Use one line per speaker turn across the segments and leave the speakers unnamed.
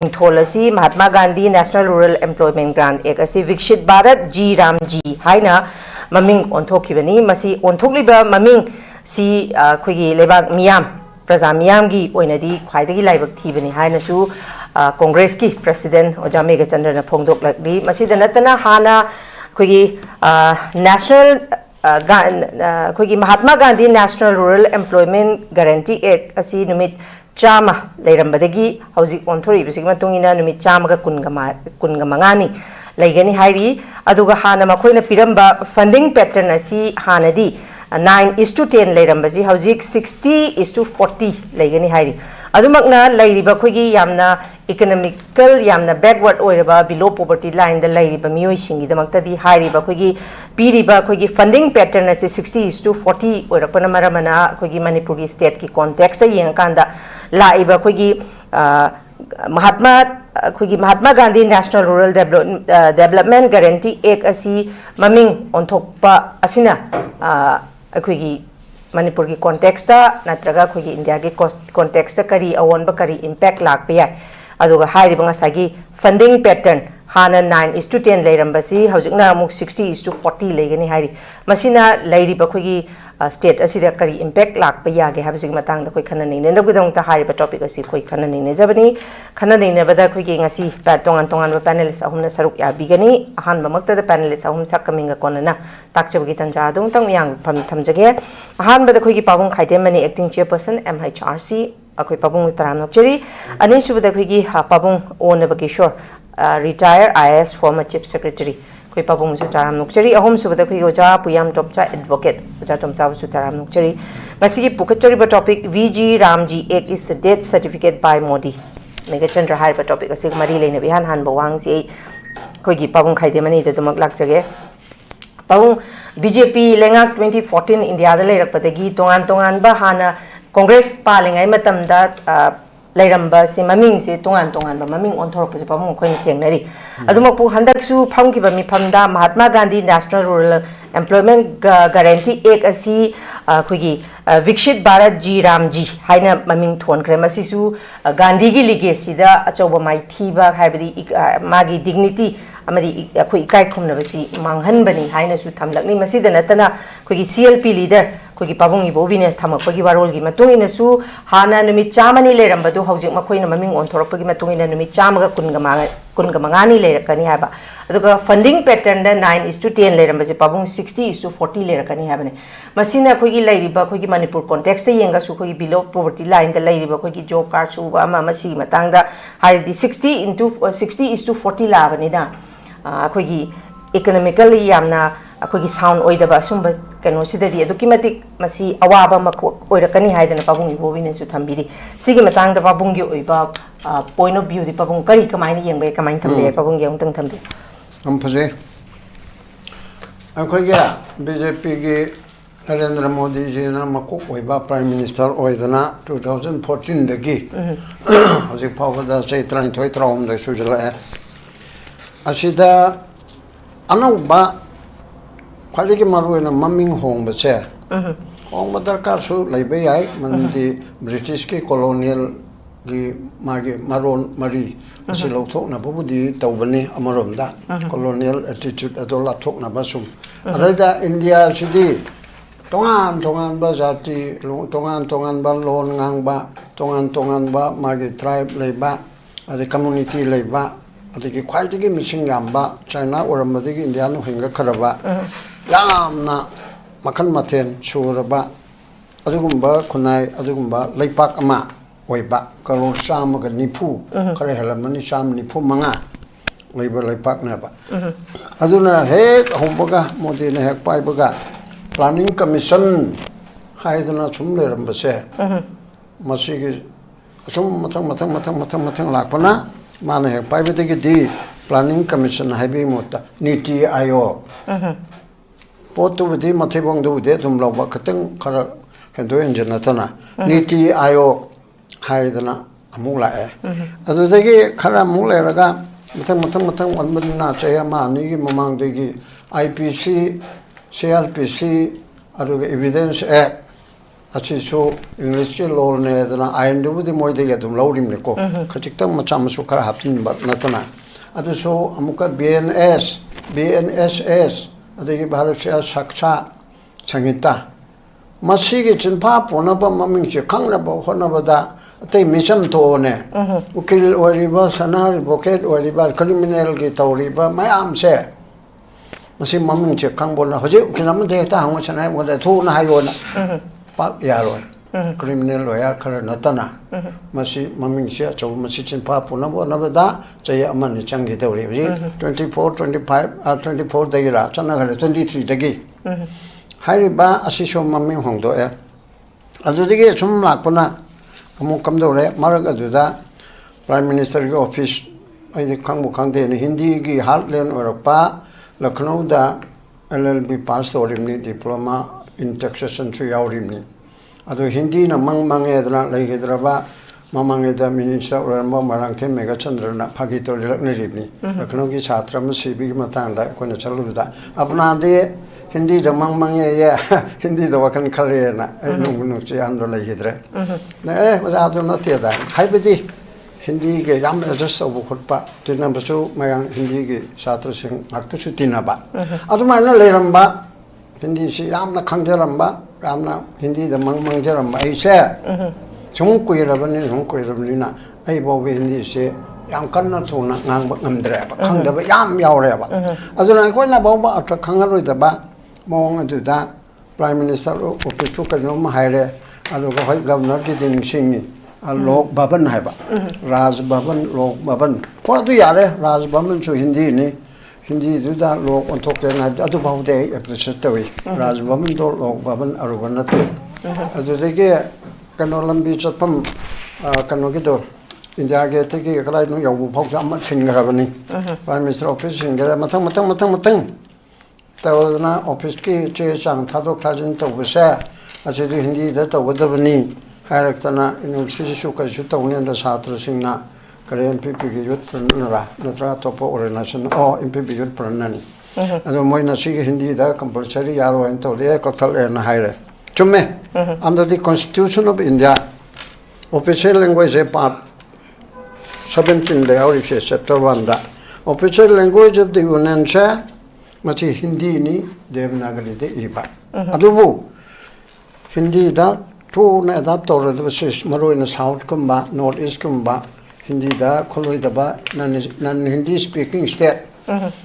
थोलसी Mahatma Gandhi national rural employment grant act असी विकसित भारत जी राम जी हाइना ममिंग ओंथोखिबनी मसी ओंथोखलिबा ममिंग सी खुगी लेबाक मियाम प्रजा मियाम की ओइनदी ख्वाइदगी लाइबक थीबनी हाइनसु कांग्रेस की प्रेसिडेंट ओजा मेघचंद्र न फोंदोकलकली मसीद नतना हाना खुगी नेशनल खुगी Mahatma Gandhi national rural employment guarantee act असी नुमित चामा लेरंबदगी हौजिक ओंथोरिबिसिग मतुंगिना नुमित चामगा कुनगा मंगानी लेगनी हाइरी अदुगा हाना मखोइना पिरंबा फंडिंग पैटर्न असी हानदी 9:10 लेरंबजी हौजिक 60:40 लेगनी हाइरी अदुमकना लेरिबा खोगी यामना इकोनॉमिकल यामना बैकवर्ड ओइरबा बिलो पॉवर्टी लाइन द लेरिबा मियोइसिंगी दमक्तदी हाइरिबा खोगी पीरिबा खोगी फंडिंग पैटर्न असी 60:40 ओइरपना मरमना खोगी मणिपुरी स्टेट की कॉन्टेक्स्ट येंगाकांदा लाइबा खोगी Mahatma Gandhi national rural development guarantee act असी ममिंग ओंथोकपा असिना अखोगी मणिपुर की कॉन्टेक्स्ट नत्रगा अखोगी इंडिया की कॉन्टेक्स्ट करी अवोनबा करी इम्पैक्ट लाकपा याय अदुगा हाइरिबा ngасagi फंडिंग पैटर्न हाना 9:10 लेरंबसी हौजिकना अमुक 60:40 लेगनी हाइरी मसिना लेरिबा खोगी स्टेट असिदा करी इम्पैक्ट लाकपा यागे हाबसिग मतांगदा खोई खना नैने नबगदंगता हाइरिबा टॉपिक असी खोई खना नैने जबनी खना नैने बदा खोगी ngasi तोंगान तोंगान पैनलिस्ट अहुमना सरुक याबिगनी अहानबा मक्तदा पैनलिस्ट अहुम सकमिंगा कोनना ताकचबगी तंजा दुंग तंग यांग फम थमजगे अहानबदा खोगी पाबुंग खाइदेमनी एक्टिंग चेयरपर्सन MHRC अखोई पाबुंग तराम नोक्चरी अनिसुबदा खोगी पाबुंग ओ Nabakishore retire IAS former chief secretary कोई पाबुंग सु तराम नोक्चरी अहुम सुबदा खोगी ओजा पुयाम टोमचा एडवोकेट ओजा टोमचा सु तराम नोक्चरी मसिगी पुकचरीबा topic VG Ramji act is death certificate by Modi Meghchandra हाइबा टॉपिक असिग मरी लेने बिहान हान बवांग से खोगी पाबुंग खाइदेमनी दमक लाकजगे पाबुंग BJP लेंगाक 2014 इंडिया दा लेरकपदगी तोंगान तोंगान बा हाना कांग्रेस पालिंगाई मतमदा लेरंबा से ममिंग से तोंगान तोंगान बा ममिंग ओंथोरपसे पाबुंग खोइन थेंगनरी अदुमकपु हंदकसु फमकिबा मिफमदा Mahatma Gandhi national rural employment guarantee act असी खोगी विकसित भारत जी राम जी हाइना ममिंग थोनख्रे मसिसु गांधी की लिगेसीदा अचौबा माइथीबा हाइबदी मागी डिग्निटी अमदी अखोई इकाई खुमनबसी मांगहनबनी हाइनसु थमलकनी मसिदा नतना खोगी CLP लीडर खोगी पाबुंगी बोबिने थमकपगी वारोलगी मतुंगिनसु हाना नुमित चामनी लेरंबदु हौजिक मखोइना ममिंग ओंथोरपगी मतुंगिना नुमित चामगा कुनगा मंगानी लेरकनी हाबा अदुगा फंडिंग पैटर्न दा 9:10 लेरंबजे पाबुंग 60:40 लेरकनी हाबने मसिना खोगी लेरिबा खोगी मणिपुर कॉन्टेक्स्ट येंगासु खोगी बिलो पॉवर्टी लाइन दा लेरिबा खोगी जॉब कार्ड सुबा अमा मसी मतंगदा हाइदि 60:40 लाबनिना अखोगी इकोनॉमिकल यामना अखोगी साउंड ओइदबा असुंबा कनोसिददी अदुकिमतिक मसी अवाबा मखो ओइरकनी हाइदना पाबुंगी बोबिनेसु थंबिरी सिगी मतंगदा पाबुंगी ओइबा पॉइंट ऑफ व्यू दि पाबुंग करी कमाइनी येंबे कमाइन थंबे पाबुंगी यंतंग थंबे
हम फजे अखोगी BJP की नरेंद्र मोदी जी ना मको ओइबा प्राइम मिनिस्टर ओइदना 2014 दगी हजिक फावदा से 33 द सुजला असिदा अनौबा खाली मरुना ममिंग होंबसे होंब दरकार सु लेबे याय मनदी ब्रिटिश की कॉलोनियल की मागे मरोन मरी असि लौथोकना बबुदी तौबनी अमरोमदा कॉलोनियल एटीट्यूड अदो लाथोकना बसुम अदाइदा इंडिया सिदी तोंगान तोंगान बा जाति तोंगान तोंगान बा लोन ngang तोंगान बा मागे ट्राइब लेबा अदे कम्युनिटी लेबा अदगी ख्वाइदगी मिसिंग यामबा चाइना ओरमदगी इंडिया नु हिंगा खरबा यामना मखन मथेन सुरबा अदुगुंबा खुनाई अदुगुंबा लेपाक अमा ओइबा करोड़ चामगा निफु खरे हलमनी चाम निफु मंगा लेबा लेपाक नाबा अदुना हेक होंबगा मोदी ने हेक पाइबगा प्लानिंग कमीशन हाइदना सुम लेरंबसे मसिगी सुम मथंग लाकपना माने हेक पाइबदगी दी planning commission highway Mota NITI Aayog पोतुबदी मथेबोंगदुदे दुम लौबा खतंग खरा हेंदो एंजनतना नीति आयोग हाइदना अमुक लाए अदुदगी खरा अमुक लेरगा मथंग वनबना चया मानी ममांगदगी IPC CRPC अदुगा evidence act achisu English ki lol ne dana ayin du di moi de yadum laurim ne ko khajiktam macham su khara hapin ba natana adu so amuka BNSS adagi Bharatiya Saksha Sangita masigi chinpa ponaba maming chi khangnaba honabada atei misam to ne ukil oriba sanar advocate oriba criminal ki tawriba mayam se masi maming chi khangbona hoje ukilam de ta hangwa chana wala thu na hayona pak yaro criminal lawyer khara natana masi maming chi chaw masi chinpa ponaba nabada chai amani changi tawri 24 25 24 dagira chana khare 23 dagi Hariba asisho maming hongdo e adudigi chum lakpana amu kamdore marag aduda Prime Minister ki office ai khangbu khangde ni Hindi ki heartland orakpa Lucknow da LLB pass orimni diploma in taxation chu yaurimni adu Hindi na mangmange dana leihidraba mamange da minister oramba marangthe Meghachandra na phagito lakne ribni Lucknow ki chhatra ma sibi ki matangda kona chaluda apna de Hindi da mangmange ya Hindi da wakan khale na nung chi ando leihidre ne wajadu na te da haibedi Hindi ke yam adjust obu khotpa tinam basu mayang Hindi ke chhatra sing aktu chu tinaba aduma na leramba Hindi si yam na khangjaramba yam na Hindi da mangmangjaramba ai se chung kuirabani na ai bo Hindi se yang kanna thuna ngang ba ngamdre ba khangdaba yam yaure ba aduna ko na bo ba atra khangaroi da ba mong aduda Prime Minister office to kanoma haire aluga hoi governor di ding singi lok bhavan haiba Raj Bhavan Lok Bhavan ko adu yare Raj Bhavan chu Hindi ni Hindi duda lok on thok na adu baude appreciate tawi Raj Bhavan do Lok Bhavan arubanate adu dege kano lambi chapam kano gido India ke teki kalai no yawu phok jam singarabani Prime Minister office singara matang tawna office ki che chang thadok thajin tawbse ache du Hindi da tawgadabani haraktana university su ka su tawne da chhatra singna kare MPP ki yut pranara natra topo organization MPP yut pranani ado moina si Hindi da compulsory yaro en tawde kothal en haire chumme under the Constitution of India official language is part 17 the Auric chapter 1 da official language of the Union machi Hindi ni Devanagari de iba adubu Hindi da to na adapt or the maro in south kumba north east kumba Hindi da kholoi da ba nan Hindi speaking state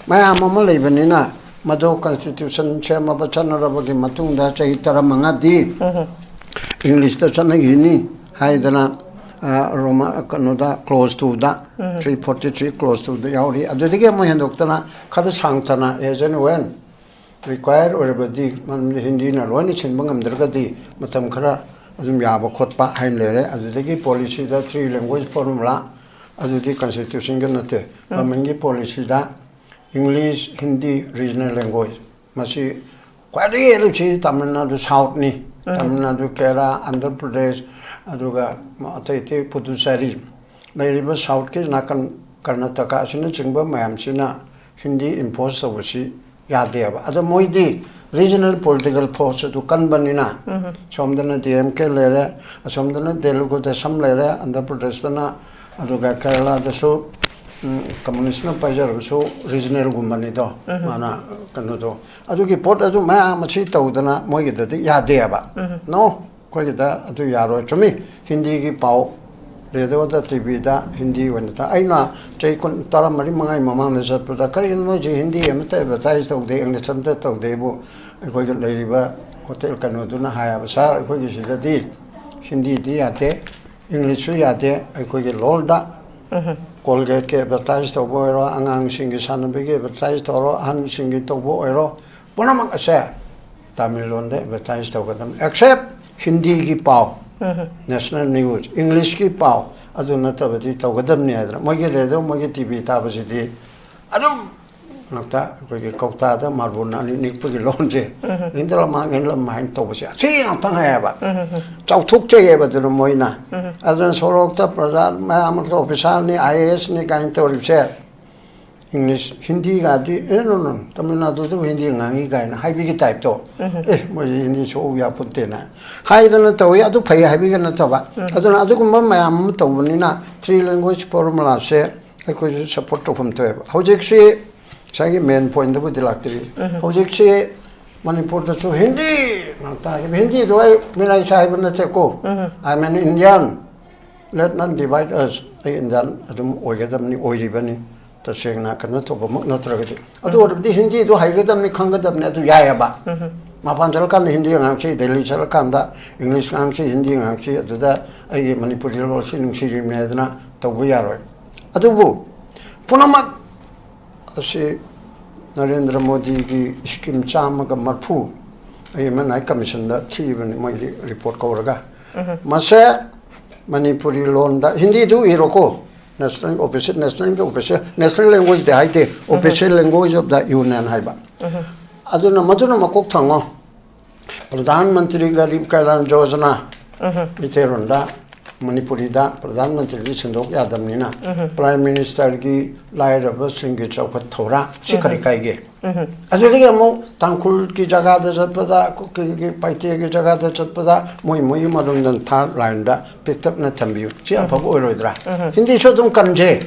maya mama lebanina mado constitution chema bachana rabagi matung da chai taramanga di English da chana yini haidana Roma Kanoda close to that 343 close to the Yauri. Adudige Mohandoktana, Kadasangtana, as and when required or everybody Hindi na Loni Chimbangam Dragadi, Matamkara, Azumyaba Kotpa, Heimlere, Adudige policy, the 3 language formula, Adudi constitution ganate, Mamangi policy da English, Hindi, regional language. Masi quite a little Tamil Nadu South ni, Tamil Nadu Kerala, Andhra Pradesh. Aduga Ataiti Pudusari. Lariba South Ki Nakan Karnataka Sina Chingba Mayam Sina Hindi imposed oversea Yadeva. Ada Moidi regional political force to Kanbanina. Somdana DMK Lere, Somdana Telugu the Sam Lere, and the Protestana Aduga Kerala the so Communist Pajar so regional Gumanido, Mana Kanudo. Aduki Port Adu Machita Udana Moida Yadeva. No. Koida adu yaro chumi Hindi ki pau redo da TV da Hindi wanta aina chai kun tara mari mangai mamang ne sat puta kari no ji Hindi amta advertise to de English amta to de bu koi ga leiba hotel kanu duna haya basar koi gi sida di Hindi di ate English su yate koi gi lol da Colgate ke advertise to bo ro angang singi sanbe ke advertise to ro han singi to bo ro bonamang ase Tamil londe advertise to gadam except Hindi ki pau national news English ki pau aduna tabati tawgadam ni adra moge redo moge TV tabasidi adum nakta ko ki kokta da marbuna ni nikpu ki lonje indra ma ngela main tobasi chi na tanga ba chau thuk che ba dun moina adun sorok ta pradhan ma amar officer ni IAS ni kain to ripse English Hindi gadi no Tamil Nadu to Hindi ngangi gaina haibi type to mo Hindi so ya punte na haidana to ya to pay haibi na to ba aduna adu kumba mayam to bunina three language formula se ko support to pum to hojik se sagi main point bu dilaktri hojik se Manipur to Hindi ta Hindi do I milai sahib na te ko I am an Indian let not divide us Indian adum oigadam ni oiribani tasengna kana to ba mak natragadi adu ordi Hindi do haigadam ni khangadam ne adu yaya ba mapan jal kan Hindi ngang chi Delhi jal kan da English ngang chi Hindi ngang chi adu da ai Manipuri lo sin si rim ne dana to bu yaroi adu bu punamak asi Narendra Modi ki scheme chama ka marfu ai manai commission da thi ban mai report ko raga mase Manipuri londa Hindi do iroko national office national language de haite official language of the union haiba aduna maduna makok thango pradhan mantri garib kailan yojana iteronda Manipuri da pradhan mantri gi sindok yadam nina prime minister gi lairaba singi chaukat thora sikari kaige adudi mo tangkul ki jaga da chatpada ki paite ki jaga da chatpada moi madum dan thar line da picked up na thambiu chi apabu oirodra Hindi chodum kanje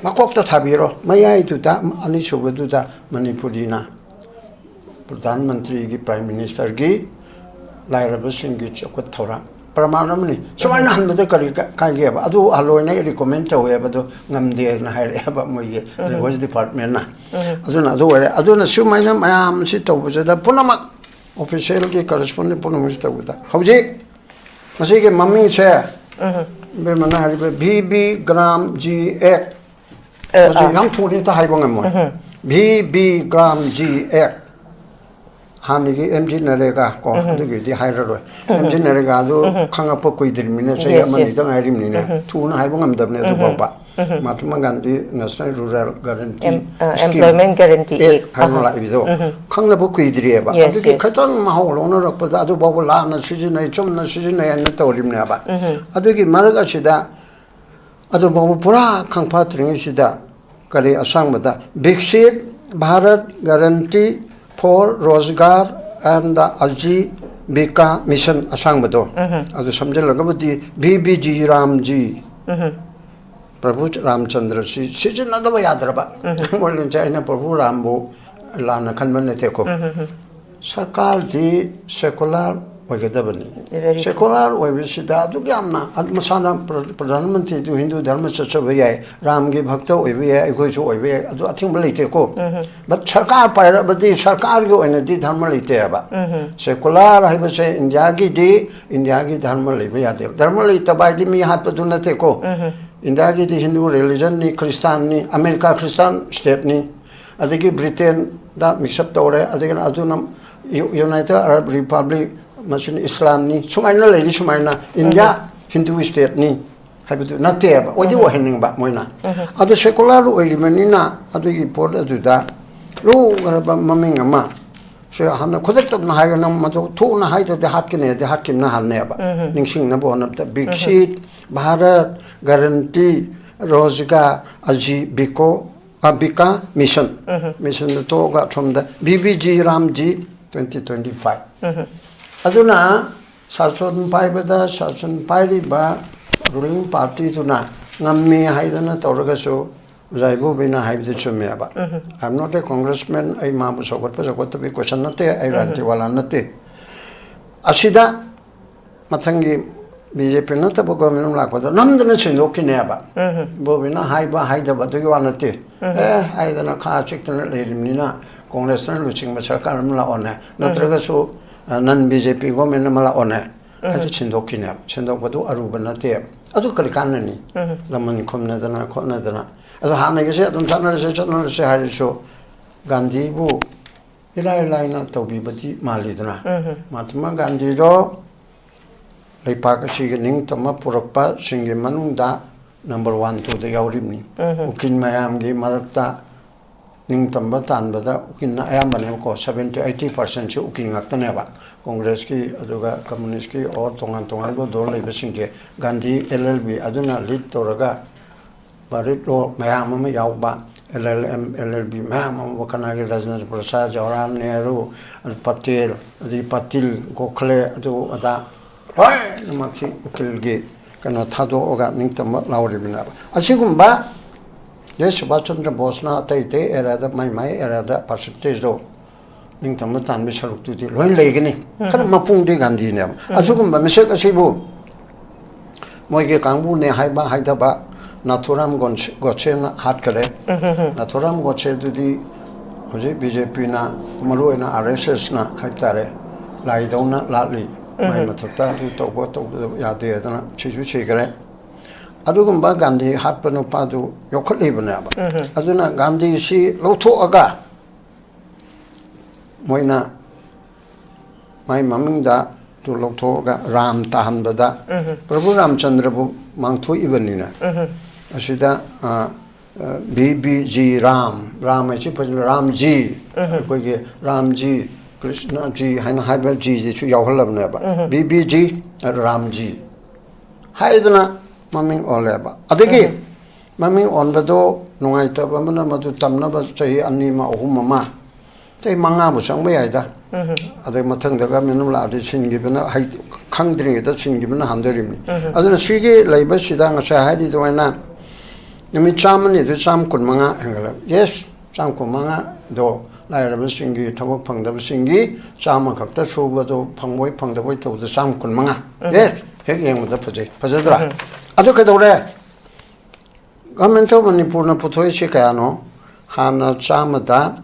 makok ta thabiro mayai tu da ani chobu da Manipuri na pradhan mantri gi prime minister gi lairaba singi chaukat thora Pramanamni. So I know the Kayeva. Adu alone recommend to Webado Namde and Haiba Moye, the West Department. Aduna Sumana Mayam Sito was the Punamak officially corresponding Punamista with that. Howji? Masiki Mammy chair. Bemana BB Gram G X. Young Purita Haibangamo. BB Gram G X. Hanigi MG Narega ko adu di hairaro MG Narega do khanga po koi dirmine che amani dang airim ni ne tu na haibang amdabne du baba Mahatma Gandhi National Rural Guarantee
Employment Guarantee
haibang la bido khanga po koi dirieba adu ki khatan ma ho lo no rakpa da adu baba la na siji na chom na siji na ne tawrim ne ba adu ki maraga chida adu baba pura khangpa tring chida kare asang bada Viksit Bharat Guarantee for Rozgar and the Ajivika Mission Asangmado. Adu samjal lagabudi BBG Ramji. Prabhu Ramchandra si sijin nadaba yadraba. Molin China Prabhu Rambo lana kanman teko. Sarkar di secular wagadabani. Secular wavisida adu gyamna admasana Pradhan Mantri du Hindu dharma chachavai Ramgi bhakta oibai egoichu oibai adu athing balite ko. But sarkar paira badi sarkar go ene di dharma lite aba. Secular haiba se India gi dharma lebe yade. Dharma lite bai di mi hat paduna te ko. India gi di Hindu religion ni Christian ni America Christian state ni adigi Britain da mix up tore adigi adunam United Arab Republic Machine Islam ni sumaina lady sumaina India Hindu state ni habitu nateba odi wa hening ba moina adu secular oilimanina adu gi port adu da lo garaba maming ama so hamna khodak tab na hayo nam madu thu na haida de hakine de hakim na halne ba ningsing na bo na Viksit Bharat Guarantee Rozgar Ajivika Abika Mission to ga from the BBG Ramji 2025 Aduna Sasson Paibada Sasson Paiba ruling party to na Nammi Haidana Toragaso Zaibo Bina Haibachumeba. I'm not a congressman, I Mamus or what to be questionate, I ran to Walanate. Asida Matangi BJP Notable Government like was a non-dimension Okineba. Bobina Haiba Haida, but do you want to? I then a car checked Nina, Congressman Luching Machakamla on her, Notragaso. Non BJP government mala one adu chindok kine chindok badu aruba na te adu kalikanani laman khomna dana khona dana adu hana ge se adum channa se hari so Gandhi bu ilai na tobi bati mali dana Mahatma Gandhi ro leipa ka chi ning tama purakpa singi manung da number 1 2 de yaurimni ukin mayam ge marakta ning tamba tan bada ukin na ayam bane ko 70-80% se ukin ngakta ba Congress ki aduga communist ki or tongan bo dor lei besingge Gandhi LLB aduna lead toraga barit lo mayam ma yaw ba LLM, LLB, Mam, Wakanagi, Rajendra Prasad, Jawaharlal Nehru, Patel, the Patil, Gokhale, Adu Ada, why Namachi Ukilgi, Kana Tado Oga, Nintam, Lauribina. Asigumba, yes, Bachandra Bosna, Tate, Erada, my Erada, percentage though. Nintamatan, Mishar to the Loin Legani, Mapung de Gandinam. Asugumba, Mishak Asibu, Moige Kambu, Ne Haiba, Haidaba. Naturam Gochen hat kare, Naturam Goche to the BJP na, Maru na RSS na Haitare, Laidona Latli, my Matata, to Togo, Yade, Chichu Chigre. Adugumba Gandhi, Hatpanopadu, Yokalibana. Aduna Gandhi, si Loto Aga Moina, my Maminda to Lotoga, Ram Tahanbada, Prabhu Ramchandra Mangtu Ivanina. Asida BBG Ram, Ram G, Ram G, Krishna G, Haibel G, Yahalam Neba, BBG, Ram G. Haidana, Maming Oleba. Adegi, Maming on the door, Noaita, Bamana Matu Tamnaba, Chay Anima, Humama. They Manga was some way either. Ade matang the government la de sin given a height, country that sin given a hundred. Other Shigi, Labor Sidang, Sahadi to Wana. Nimi Chamani, the Sam Kunmanga, Angela. Yes, Sam Kumanga, though, Lyra Singi, Tawak Pang the Singi, Sama Kakta Suba, Pangway Pang the way to the Sam Kunmanga. Yes, Hanging with the Pazadra. Adukadore Government of Manipur Putoi Chicano, Hana Chamada.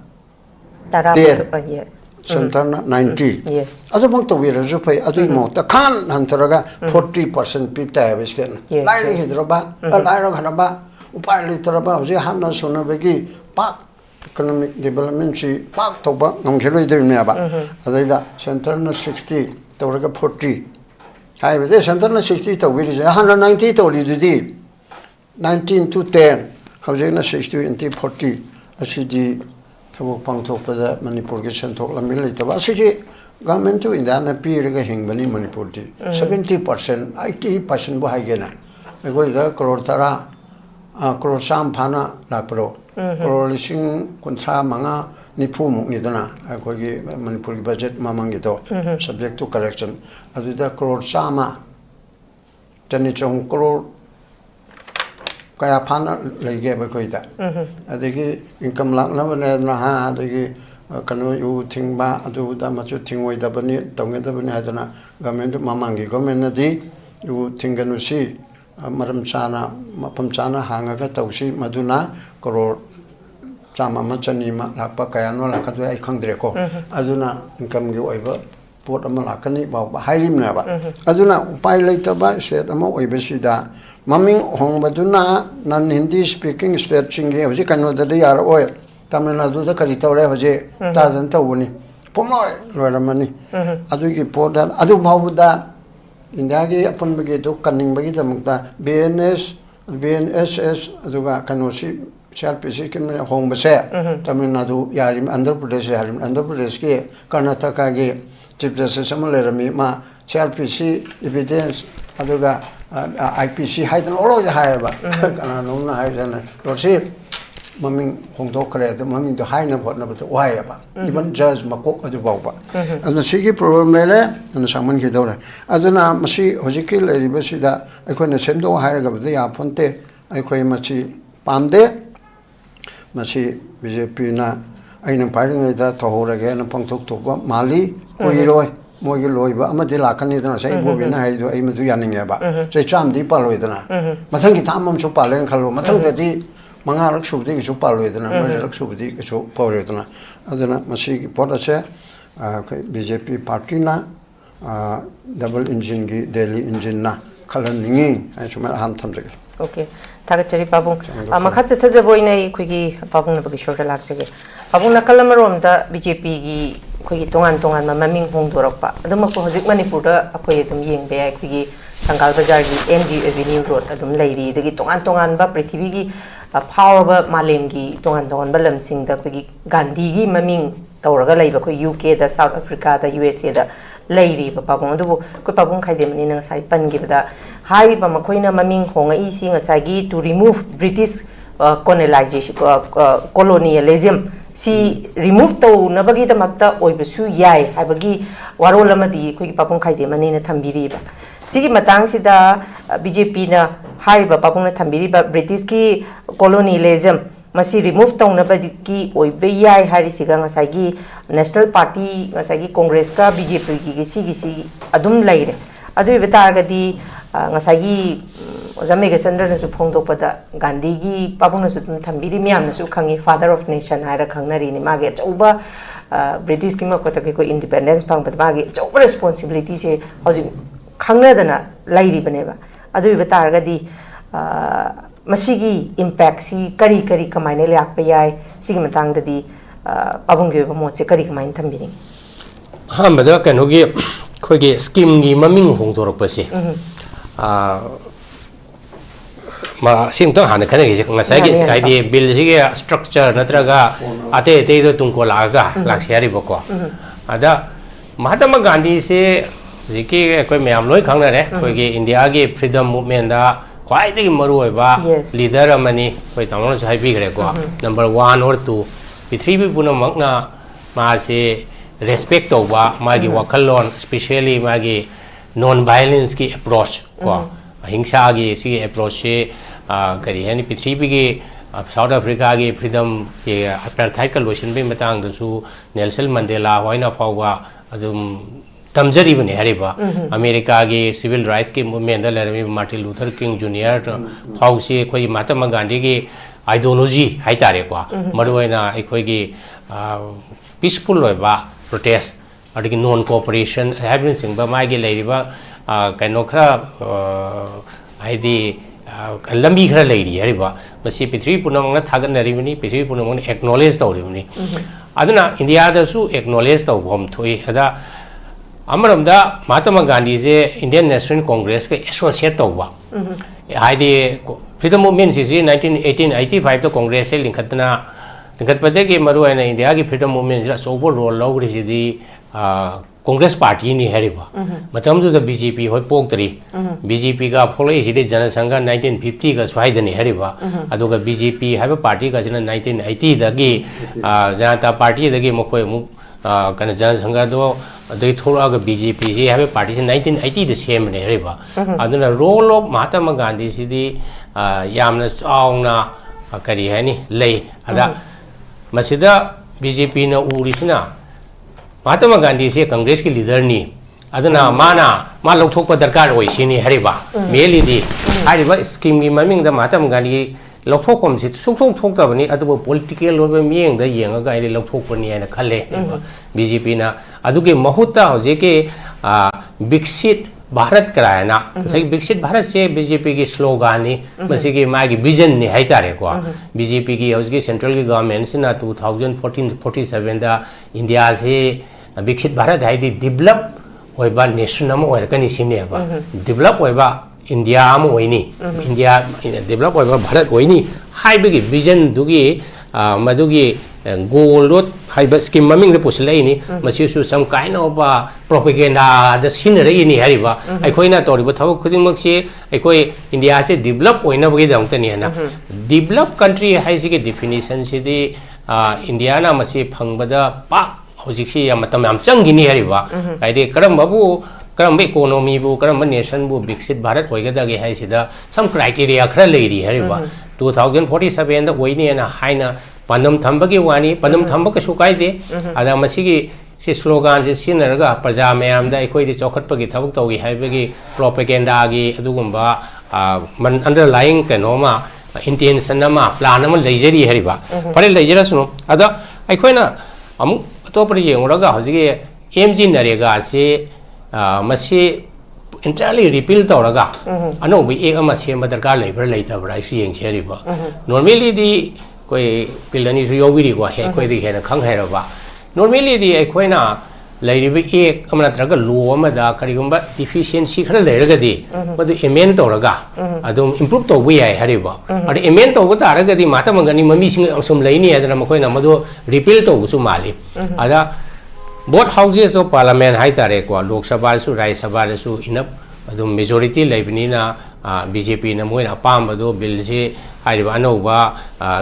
There, Santana 90.
Yes.
Other Monto Virazupe, Adumo, the Khan Hantaraga, 40% Pita Avistan. Lining Hidroba, a Lyra Hanaba, Upali Taraba, Hana Sonabegi, Park Economic Development, Park Toba, Namkiri Neba, Adela, Santana 60, Toraga 40. I was there, Santana 60 to Village, 190 to Lidi, 19 to 10, Hosena 60 and 40, ACD. Pang talk for the Manipur Kitchen talk a military. Basically, government to Indiana period Hingbani Manipur 70%, 80% Bahagena. I go there, Korotara, Korosam Pana, Lapro, Korolishing, Contra Manga, Nipum Nidana, I go Manipur budget Mamangito, subject to correction. I do the Korosama, Tenichong Koro. Kaya pana lagi apa kau ita? Adegi income lang naman na ha, adegi kanu yu tingba, adu dah macam tingway dah bani, tongga dah bani ada na, government mamangi, government nadi yu tinggal nusi, maram cana, mapam cana hanga ka tausi maduna, koror sama macam ni mak lakpa kaya no lakat tu ikang dreko, aduna income yu aiba. Port Amalakani, Bahairim Naba. Aduna, pilot about said, Amo Ibesida. Mumming home Baduna, non Hindi speaking state chingy, was you can know that they are oil. Tamina do the Karitore, was a thousand tawuni. Pomoy, Loramani. Aduki port that, Adu Babuda, Indagi upon Begato, Cunning Bagita Mukta, BNSS, Aduga Kanosi. CHAIRPERSON home Basa, Tamil Nadu, Yarim, Andhra Pradesh, Yarim, Andhra Pradesh, Karnataka, Chief Justice Samuel Ma, CHAIRPC, evidence, Aduga, IPC, height and all of the higher, Kanana, height and Rossi, Mumming Hongdokre, the mumming to high number, but why even Judge Makok of the Boba. And the Sigi problem, and the Saman Hidora. Aduna, Masi, Hosiki, Lady Besida, I couldn't send no higher of the Aponte, I quite Machi Pamde. Masi BJP na aina paring ida tohora ge na pangthok thokba mali koiroi mogi loiba amadi lakani dana sai bobina haido ai madu yaninge ba sai chamdi paloi dana mathang ki thamam chu palen khalo mathang dadi manga rak subdi ki chu paloi dana mari rak subdi ki chu pore dana adana masi ki poda che BJP party na double engine gi Delhi engine na khalan ningi ai chuma ham thamjage.
Okay. Tagachari Babung. Makhat Tazaboina, Quiggy, Babung Nabakishore Laxage. Babung Nakalamarom, BJP, Quiggy Tongan Tongan, Maming Hongdoropa. The Makozik Manipura, Apoyatum Ying Bay, Quiggy, Tangal Bazargi, MG Avenue Road, Adum Lady, the Tongan Tongan, Bapritivigi, a power Malengi, Tongan Tongan Balam Sing, the Quiggy Gandhi, Maming, Tauraga Labor, UK, the South Africa, the USA, the Lady, Babung, Kupabung Kaidem in a Saipan give the high Bamakoina Maming Honga Easing a Sagi to remove British colonialism si remove to nabagi the makta oibasu yai habagi warolamadi koi papung khaide mani na thambiri ba sigi matang sida BJP na hariba papung na thambiri ba British ki colonialism masi remove to nabadi ki oibe yai hari siga ngasagi national party ngasagi congress ka BJP ki si adum laire adu betargadi ngasagi Meghachandra na su phongdokpada Gandhi gi papung na su thambiri miyam na su khangi father of nation haira khangnari ni mage chauba British ki makota ko independence phangpa mage chauba responsibility se hoji khangnadana lairi baneba adu betargadi masigi impact si kari kamaine lakpa yai sigi matangdadi papung gi ba moche kari kamaine thambiri
ha bada kanogi khoge scheme gi maming hongdorokpase ma sim tong han khane gi ngasai gi idea bill gi structure natraga ate do tungko laga lakshari boko ada Mahatma Gandhi se jiki koi myam loi khangna re koi gi India gi freedom movement da khwai de maru oiba leader amani koi tamon sai bi gre ko number 1 or 2 pithribi puna makna ma se respect to ba ma gi wakalon especially ma gi non violence ki approach ko ahimsa gi si approach se kari yani pithribi gi South Africa gi freedom ye apartheid collusion be matang su Nelson Mandela hoina phawwa adum tamjari bane hariba America gi civil rights ki movement da lermi Martin Luther King Jr phawsi khoi Mahatma Gandhi gi ideology haitare ko maruina ekhoi gi peaceful loiba protest adigi non cooperation having sing ba mai gi leiriba kaino khara haidi lambi khara leiri hariba masi pitri punamang na thagan naribani pitri punamang acknowledge tawribani aduna India da su acknowledge taw bom thoi ada amaramda Mahatma Gandhi je Indian National Congress ka associate tawba haidi freedom movement si 1885 to congress se linkatna लिंखतपदे के मरु है India की freedom movement जरा सोबो role लौगरी सिदी Congress party नि हेरिबा मतम जो BJP होय पोक्तरी BJP का फोलोई सिदी जनसंघ 1950 का स्वाइदनी हेरिबा अदुगा बीजेपी हाबे पार्टी का जन 1980 दगी जनता पार्टी दगी मखोय मु कन जनसंघ दो दई थोड़ा का बीजेपी जे हाबे पार्टी से 1980 द सेम ने हेरिबा अदुना रोल ऑफ महात्मा गांधी सिदी यामना चाउना करी हैनी ले अदा मसिदा बीजेपी न उरिसिना महात्मा गांधी से कांग्रेस के लीडर नी अदना माना मा लौथोक दरकार ओइसिनी हरिबा मेलिदी हरिबा स्कीम की ममिंग द महात्मा गांधी लौथोकम से सुथोक थोकतबनी अदबो पॉलिटिकल लोबे मियंग द येंगा गाइदे लौथोकपनी हैन खले बीजेपी ना अदुगे महुता होजे के विकसित भारत करायना सही विकसित भारत से बीजेपी की स्लोगान नि मसी की मागी विजन नि हाइतारे को बीजेपी की उसके सेंट्रल की गवर्नमेंट से ना 2014-47 दा इंडिया से विकसित भारत हाइदि डेवलप होइबा नेशन हम ओरकनी सिनेबा डेवलप होइबा इंडिया हम ओइनी इंडिया डेवलप होइबा भारत ओइनी हाइबगी विजन दुगी मदुगी गोल रोड हाइबा स्कीम ममिंग पुसलेनी मसिसु सम काइन ऑफ प्रोपेगेंडा द सिनरेनी हरिबा अखोइना तोरिबा थबक खुदिमक से अखोइ इंडिया से डेवलप ओइना बगे दंतनी हना डेवलप कंट्री हाइसी के डेफिनेशन से दि इंडिया ना मसे फंगबदा पा होजिक्सी या मतम याम चंगिनी हरिबा काइदे करमबु करम इकोनॉमी बु करम नेशन बु विकसित भारत होइगदागे हाइसिदा सम क्राइटेरिया खरा लेरी हरिबा 2047 दा ओइनी ना हाइना pandam thambagi wani pandam thambak su kaide ada masigi si slogan se sinarga praja mayam da ekoi di chokhatpagi thabuk togi haibagi propaganda gi adugumba man underlying kanoma intention nama plan ama leijeri hariba pare leijera suno ada ekoina amu atopari yengoraga hojigi mg narega se masi entirely repeal tawraga anobi ek ama semba darkar leibra leitabra isu yengcheriba normally di कोई पिलनी सु योबिरी को है कोई दिखे ना खंग है रबा normally दी कोई ना लाइरिब एक अमना तरग लो अमदा करिगुंबा डिफिशिएंसी खर लेरगदी मदु एमेंड तोरगा अदुम इंप्रूव तोबु याय हरिबा अरे एमेंड तोबु तारगदी माता मंगनी ममी सिंग असम लैनी अदना मखोइना मदु रिपील तोबु सु माली अदा बोथ हाउसेस ऑफ पार्लियामेंट हाइ तारे को लोक सभा सु राज्य सभा सु इनफ अदुम मेजॉरिटी लेबनीना BJP na moina apamba do bill se hariba anova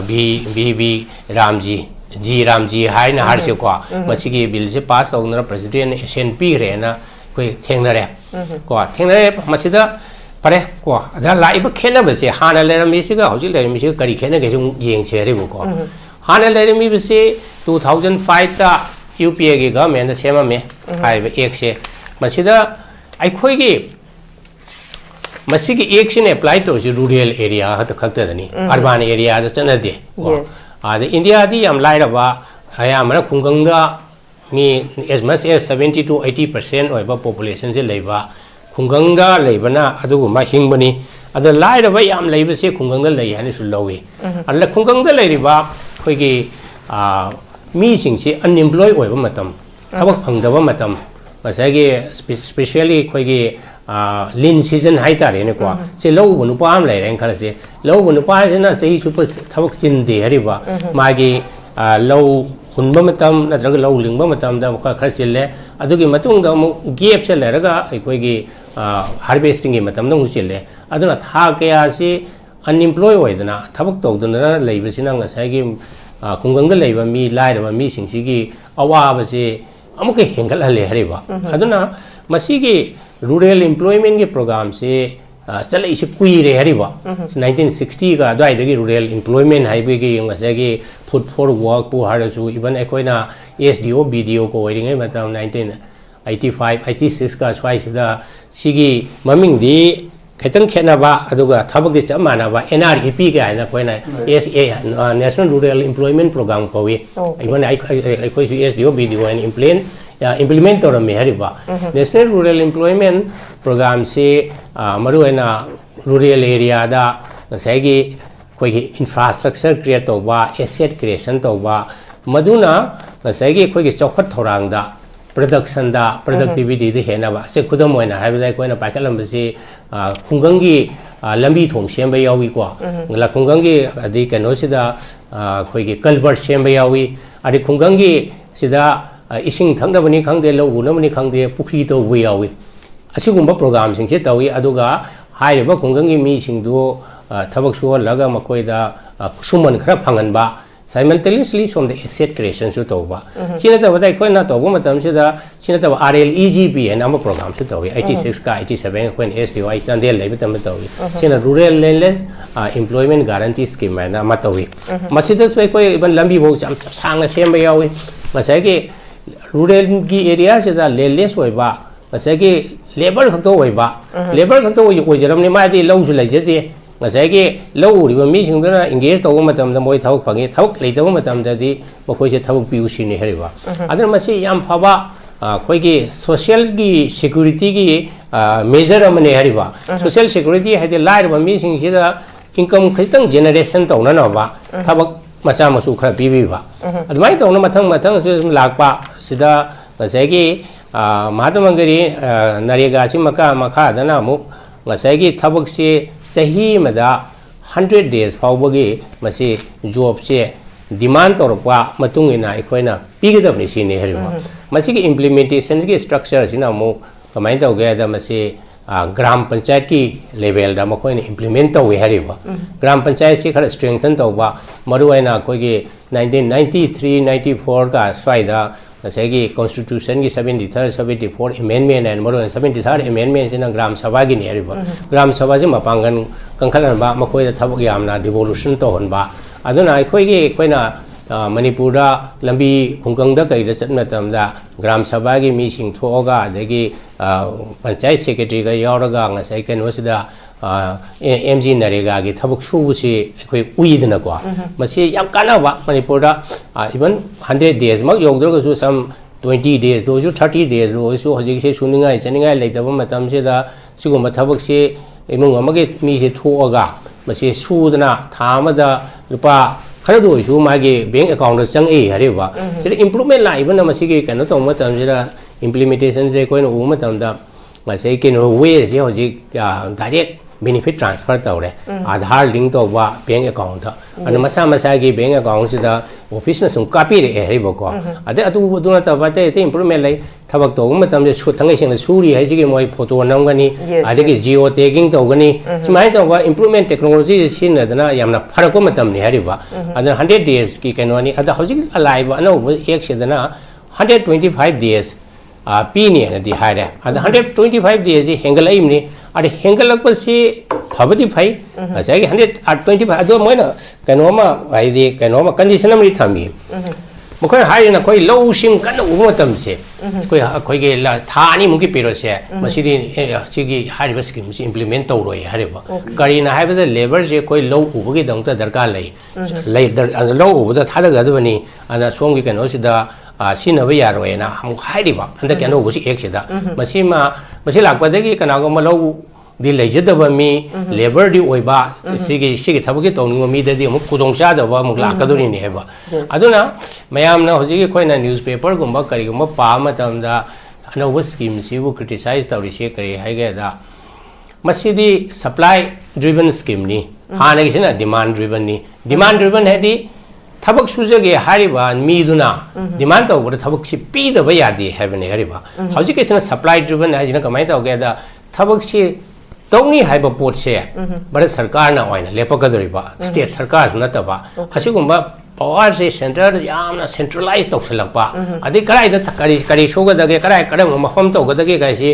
B Ramji G Ramji hai na har se kwa masigi bill se pass tawna president SNP re na koi thengnare ko thengnare masida pare ko da laiba khena ba se hana le mi se ga hojil le mi se kari khena ge jung yeng che re ko hana le mi ba se 2005 ta UPA ge government sema me hariba ek se masida ai khoi ge masigi action apply to rural area ha to khakta dani urban area da chana de
Yes.
The India di am lai ba aya mara khunganga ni as much as 70 to 80% of population se leiba khunganga leibana adugu ma hingbani ada lai ba yam leiba se khunganga lei hani su lowi alla khunganga leiriba khoigi mi sing se unemployed oiba matam thabak phangdaba matam masagi especially khoigi lean season hai tare ne kwa se lo bu nu pa am lai ren khala se lo bu nu pa se na sei super thabak chin de hari ba magi lo hunba matam na drag lo lingba matam da kha khar sil le adugi matung da mu gap se le raga koi gi harvesting gi matam nong sil le aduna tha kya se unemployed oidana thabak tawdana leiba sina nga sai gi khungang da leiba mi lai da mi sing si gi awa ba se amuke hengal hale hari ba aduna masigi rural employment के program से चले इसे कुई रे हरी बा 1960 का दाई दगी rural employment high बे के young से के food for work पु हार सु इवन एकोई ना SDO BDO को वेरिंग है मतलब 1985 86 का स्वाई से दा सिगी ममिंग दी खैतंग खेना बा अदुगा थबक दि चम माना बा NREP के आना कोई ना SA National Rural Employment Program को वे इवन एकोई सु SDO BDO and implement to me hariba National Rural Employment Program se maru ena rural area da sagi koi infrastructure create to ba asset creation to ba maduna sagi koi chokhat thorang da production da productivity de hena ba se khudam oina haibda koi na pakalam se khungangi lambi thong sem ba yawi ko la khungangi adi kano sida koi gi culvert sem ba yawi adi khungangi sida ising thangdabani khangde lo unamani khangde pukhi to we yawi asigumba program sing che tawi aduga haireba khungangi mi sing do thabak su laga makoi da suman khara phangan ba simultaneously from the asset creation su to ba sina ta badai khoi na to ba matam se da sina ta RLEGP and am program su tawi 86 ka 87 khoi SDY chandel lei bitam tawi sina rural landless employment guarantee scheme na ma tawi masida su khoi ban lambi bo sang na sem ba yawi masai ke rural की area से दा लेलेस होय बा गसे के labour खतो होय बा labour खतो होय जरम ने मादि लौ सु लैजदे गसे के लौ उरिबा मी सिंगदना एंगेज तव मतम दा मोय थावक फंगे थावक लेतव मतम दा दि मखोय से थावक पिउ सिने हरिबा अदर मसे याम फबा खोय के सोशल की सिक्योरिटी की मेजर अमने हरिबा सोशल सिक्योरिटी हादे लाइरबा मी सिंग से दा इनकम खितंग जनरेशन तवना न बा थावक मसा मसु खरा पीबीबा अदमाय तौना मथंग मथंग से लाकपा सिदा गसेगी महात्मा गांधी नरेगा सि मखा दना मु गसेगी थबक से चाही मदा 100 days फावबगी मसे जॉब से डिमांड तौरपा मतुंग इना इखोइना पीगदबनि सिने हरिबा मसिगी इंप्लीमेंटेशन की स्ट्रक्चर सिना मु कमाय तौगे दा मसे ग्राम पंचायत की लेवल दा मखोइ ने इंप्लीमेंट तौवे हरिबा ग्राम पंचायत से खरा स्ट्रेंथन तौबा मरुआइना कोइगे 1993 94 का स्वाइदा जैसे कॉन्स्टिट्यूशन की 73 74 अमेंडमेंट एंड मरुआइना 73 अमेंडमेंट सिना ग्राम सभा की नेरिबा ग्राम सभा से मपांगन कंखलनबा मखोइ दा थबक यामना डिवोल्यूशन तौहनबा अदुना अखोइगे कोइना मणिपुर लंबी खुंगंग कई चतम ग्राम सभा की मीसिंग थोगा अदगी पंचायत सेक्रेटरी का यावरगा ngasai kenosidda MG नरेगा की थबक सुबुसी अखोई उइदनको मसी याम कानाबा मणिपुर इवन 100 days मक योगदरगसु सम 20 days दोजु 30 days रोसु हजिसे सुनिंगाय चनिंगाय लेतब मतम सेदा सिगुम थबक से इमुंग अमगे मी से थोगा मसी सुदना थामदा रुपा खरद होइसु मागे बैंक अकाउंट चंगे हरेबा सिर इंप्रूवमेंट लाइबन मसिगे कनो तो मतम जिरा इंप्लीमेंटेशन से कोइन उ मतम दा मसे केनो वे से होजि डायरेक्ट बेनिफिट ट्रांसफर तौरे आधार लिंक तौबा बैंक अकाउंट अन मसा मसा की बैंक अकाउंट से दा ऑफिस न सुम कापी रे हरिबो को अदे अतु दुना तबते ते इंप्रूवमेंट लै थबक तो मतम जे सु थंगै सिंग सुरी है सिगे मोय फोटो नमगनी अदे की जियो टैगिंग तौगनी सुमाय तौबा इंप्रूवमेंट टेक्नोलॉजी सिनदना यामना फरको मतम नि हरिबा अदे 100 days की कैनोनी अदे हौजिक अलाइव अनो एक सेदना 125 days पीनी है दी हारे अदे 125 days जी हेंगल इमनी अदे हेंगल पसी फबदी फाई असाई 125 अदो मोयना कैनोमा आइदी कैनोमा कंडीशन अमरी थमी मखोय हाइना कोई लौसिंग कन उमतम से कोई कोई ला थानी मुकी पेरो से मसिदी सिगी हारिबा स्कीम से इंप्लीमेंट तौरोय हारिबा करीना हाइबदा लेबर जे कोई लौ उबगी दंगता दरकार लै लौ उबदा थादगदबनी अना सोंगी कैनो सिदा सिनबा यारोयना हम हाइरिबा अंद कैनो गुसी एक सिदा मसिमा मसि लाकपदगी कनागो मलौ दी लेजदब मी लेबर दी ओइबा सिगी थबकी तौनिंग मी ददी अमुक कुदोंग चादब अमुक लाकदोरिने हेबा अदुना मयामना होजिगी कोइना न्यूज़पेपर गुम्बा करिगुम्बा पा मतमदा अनौब स्कीम सिबु क्रिटिसाइज तौरिसे करि हाइगेदा मसिदी सप्लाई ड्रिवन स्कीम नि हानगिसिना डिमांड ड्रिवन नि डिमांड ड्रिवन हेदी थबक सुजगे हारिबा मीदुना डिमांड तौबदा थबक सि पीदबा यादि हेबने हारिबा होजिगिसिना सप्लाई ड्रिवन हाइजिना कमाय तौगेदा थबक सि तौनी हाइब पोट से भारत सरकार ना वाइना लेपकदरिबा स्टेट सरकार नतबा असिगुम्बा पावर से सेंटर यामना सेंट्रलाइज तौसलपा अदि कराइदा करी सोगदगे कराइ करम मफम तौगदगे गाइसी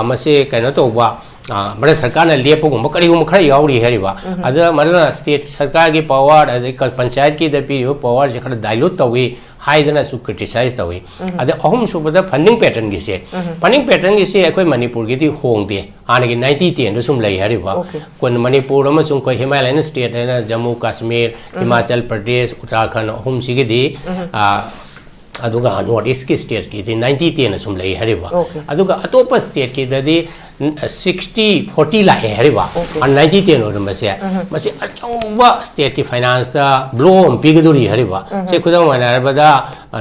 मसे कैनो तौबा भारत सरकार ने लेपगुम्बा करिगुम खरा यावरी हेरिबा अद मरना स्टेट सरकार की पावर अदि पंचायत की दपी पावर जे खरा डाइल्यूट तौई हाइदना सु क्रिटिसाइज तौई अद अहुम सुबदा फंडिंग पैटर्न की से अखोय मणिपुर की होंगदे आनगी 90-10 सुम लै हरिबा कोन मणिपुर अमसुम कोई हिमालयन स्टेट है जम्मू कश्मीर हिमाचल प्रदेश उत्तराखंड अहुम सिगिदी अदुगा नॉर्थ ईस्ट की स्टेट की 90-10 सुम लै हरिबा अदुगा अतोप स्टेट की ददी 60-40 लाए हरिबा 90-10 और मसे अचौबा स्टेट की फाइनेंस दा ब्लो पिगदुरी हरिबा से खुदम वनारबदा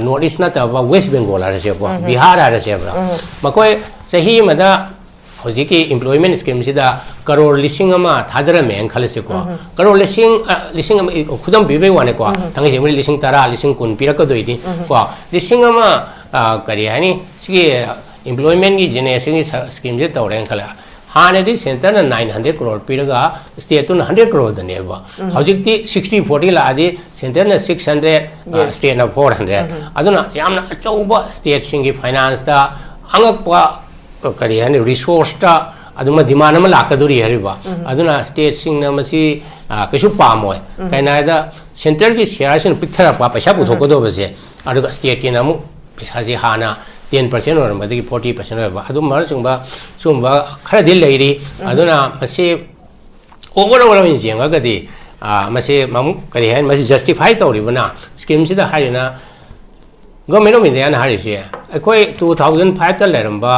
नॉर्थ ईस्ट नतबा वेस्ट बंगाल हरसे को बिहार हरसे ब्रा मकोय सही मदा होजिकी एम्प्लॉयमेंट स्कीम सिदा करोड़ लिसिंग अमा थादरमे खलसे को करोड़ लिसिंग खुदम पिबे वाने को तंगे जेमरि लिसिंग 10 लिसिंग 10 पिरकदोइदि को लिसिंग अमा करी हानि सिगी एम्प्लॉयमेंट की जेनेरेशन की स्कीम से तौरें खला हाने सेंटर 900 करोड़ पीरगा स्टेट 100 करोड़ दनेबा हौजिकती 60-40 लादी सेंटर 600 स्टेट 400 अदुना यामना अचौबा स्टेट सिंगी फाइनेंस दा अंगकपा करी हानि रिसोर्स ता अदुमा डिमांड अमा लाकदुरी हरिबा अदुना स्टेट सिंगना मसी कछु पामोय काइनादा सेंटर की शेयर सिन पिक्थरा पैसा पुथोकदोबसे अदुगा स्टेट की नमु पैसा जे हाना 10% और मदगी 40% होबा अदु मरसुंबा सुंबा खरा दिल लेरी अदुना मसे ओवरऑल इन जेंगागदी मसे ममु करी हानि मसे जस्टिफाई तौरिबना स्कीम सिदा हारिना गवर्नमेंट ऑफ इंडिया ना हारिसे अखोय 2005 ता लेरंबा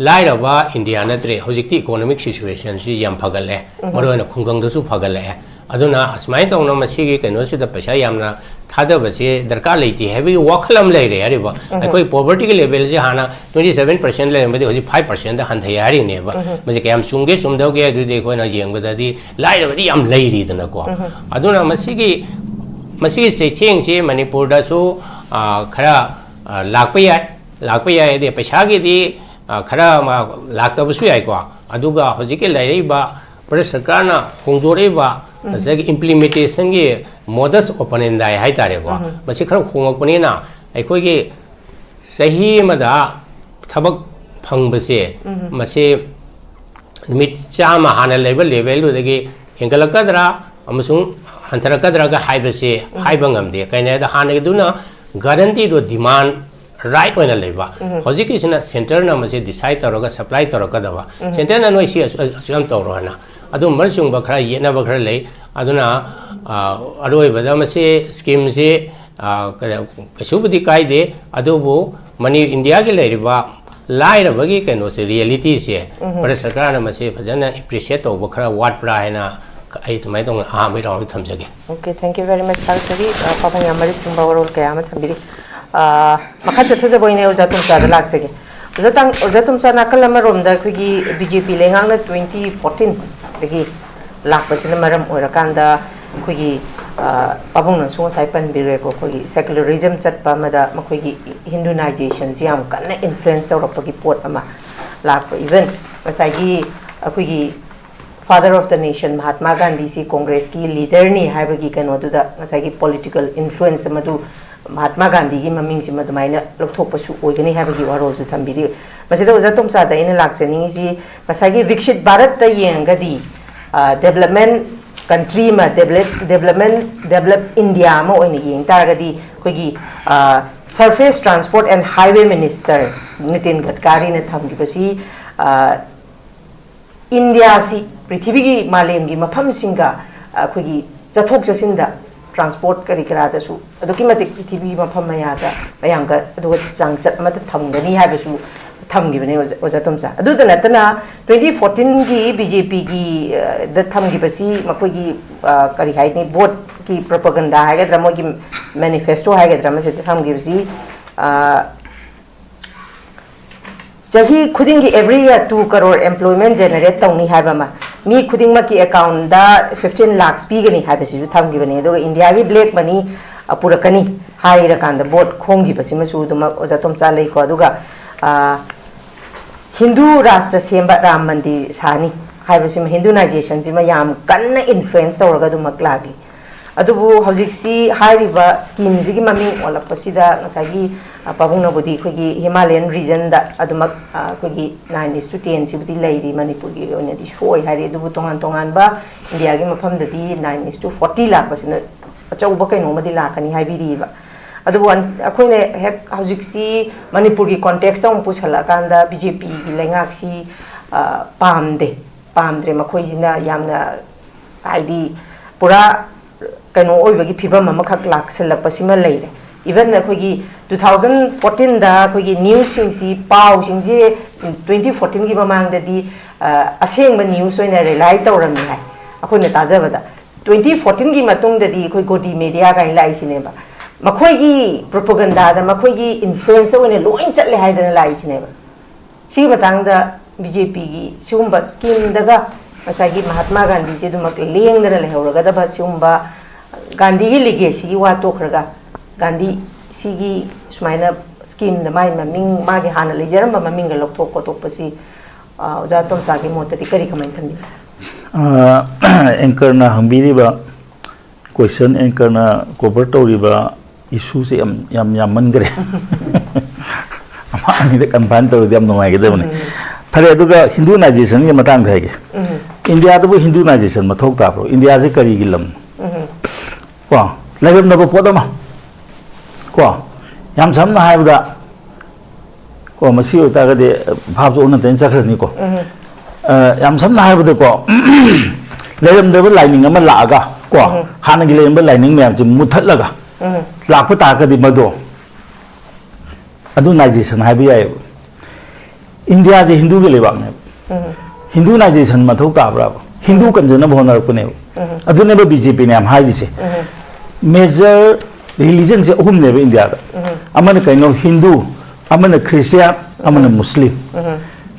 लाइरबा इंडिया नत्रे होजिकती इकोनॉमिक सिचुएशन सि याम फगले मरोना खुंगंगदसु फगले अदुना असमाय तौना मसिगी कैनो सिदा पैसा यामना थादबसे दरकार लेती हैबी वखलम लेरे हरिबा अखोय पॉवर्टी के लेवल से हाना 27% लेरमदि होजि 5% दा हंथै यारी नेबा मजे कयम सुंगे सुमदौगे अदुदि अखोयना येंगबददि लाइरबदि याम लेरी दना को अदुना मसिगी चैथेंग से मणिपुर दासु खरा लाकपय याय दे पैसा गे दि खरा लाक्तबसु याय को अदुगा होजिके लेरिबा भारत सरकार ना होंदोरेबा जग इम्प्लीमेंटेशन के मोडस ओपनेंडाई हाई तारेको मसे खरा होंगपनेना अखोयगे सही मदा थबक फंगबसे मसे मिट चामा हाना लेवल दुदगी हेंगलकदरा अमसुंग हंथरकदरा का हाइबसे हाइबंगमदे कयनेदा हानगे दुना गारंटी दो डिमांड राइट होना लेबा होजिकिसना सेंटर ना मसे डिसाइड तौरगा सप्लाई तौरकदबा सेंटर ना नोइसी असुम तौरहना अदु मरसुंग बखरा येना बखरा ले अदुना अरोइबदा मसे स्कीम से कसुबदी कायदे अदुबो मनी इंडिया के लेरिबा लाइरबगी कैनो से रियलिटी से भारत सरकार ना मसे फजना एप्रिशिएट तौब खरा वाट प्रा हैना आई तुमाय दंग आ बै राउंड थमजगे
okay thank you very much सारचरी पापा यामरि चुंबा वरोल कयामा थंबिरी मखा चथजबोइने ओजा तुमचा लाक्सगे ओजा तुमचा नाकल अमरोमदा खुगी बीजेपी लेंगांगना 2014 दगी लाक्पसिना मरम ओरकांदा खुगी pabung na sunga sai pan bire ko khoi secularism chat pa mada makhoi gi Hinduization ji am kan influence tawra pagi pot ama lak even masai gi akhoi gi father of the nation Mahatma Gandhi si Congress ki leader ni haiba gi kano du da masai gi political influence madu Mahatma Gandhi gi maming si madu maina lokthok pasu oigani haiba gi waro su thambiri masida uza tomcha da ina lak chani si masai gi vikshit bharat ta yenga di development country ma develop India ma oini yeng taragadi koigi surface transport and highway minister Nitin Gadkari ne thamgi basi India si prithvi gi malem gi mafam singa koigi chathok chasinda transport kari kara da su aduki matik prithvi gi mafam maya ga mayam ga adu chang chat ma thamgani ha basu thamgi bane oza tomcha adu da natana 2014 gi BJP gi da thamgi basi makoi gi kari hai ni vote ki propaganda ha ga drama gi manifesto ha ga drama se thamgi basi jahi khuding gi every year 2 crore employment generate tawni ha ba ma mi khuding ma ki account da 15 lakhs pi gani ha basi ju thamgi bane do India gi black money apurakani hai ra kan da vote khongi basi ma su duma oza tomcha lei ko aduga Hindu Rashtra Semba Ram Mandir Sani Haibasim Hinduization Zima Yam Kanna influence or Gadumaklagi. Adubu Hojiksi Hariba scheme Zigi Mami or La Pasida Nasagi Pabuna Budi Kugi Himalayan region that Adumak Kugi 9 is to 10 Sibiti Lady Manipuri on the show Hari Dubutongan Tonganba in the Agima Pam the D 9 is to 40 lakh was in a Chauboka Nomadi Lakani Haibiriva. Aduan akoine hek hojiksi manipur gi context ong pusala kanda BJP gi lengaksi pamdre makhoi jina yamna ID pura kano oiba gi phibam ama khak laksel pasima leire even akhoi gi 2014 da akhoi gi news sing si pau sing je 2014 gi mamang da di aseng ma news oina relay tawrami hai akoine tajabada 2014 gi matung da di akhoi godi media ga lai sineba makhoi gi propaganda da makhoi gi influence one loin chatle haidana lai sineba si batang da BJP gi sumba scheme daga masagi Mahatma Gandhi je dumak leng dana lehuraga da ba sumba Gandhi gi legacy gi wa tokraga Gandhi si gi sumaina scheme da mai maming ma gi hana lejaram ba maming ga lokthok ko tokpasi oja tomcha gi motati kari kamain thandi
anchor na hambiri ba question anchor na cover tori ba issue se yam man gre ama ani de campaign to yam no mai ge ne phare aduga Hinduization ge matang thai ge India to Hinduization ma thok ta pro India se kari gi lam ko lagam na po da ma ko yam sam na hai ba ko ma si ta ga de bhab zo na ten sa khar ni ko yam sam na hai ba de ko lagam de ba lining ma la ga ko hana gi lagam ba lining me ji muthat la ga lakpa ta ka di mado Hinduization hai bi ai India je Hindu ge lebak ne Hinduization ma thok ta bra Hindu kan jana bhonar ko ne adu ne ba BJP ne am hai di se major religion se hum ne ba India da amana kaino Hindu amana Christian amana Muslim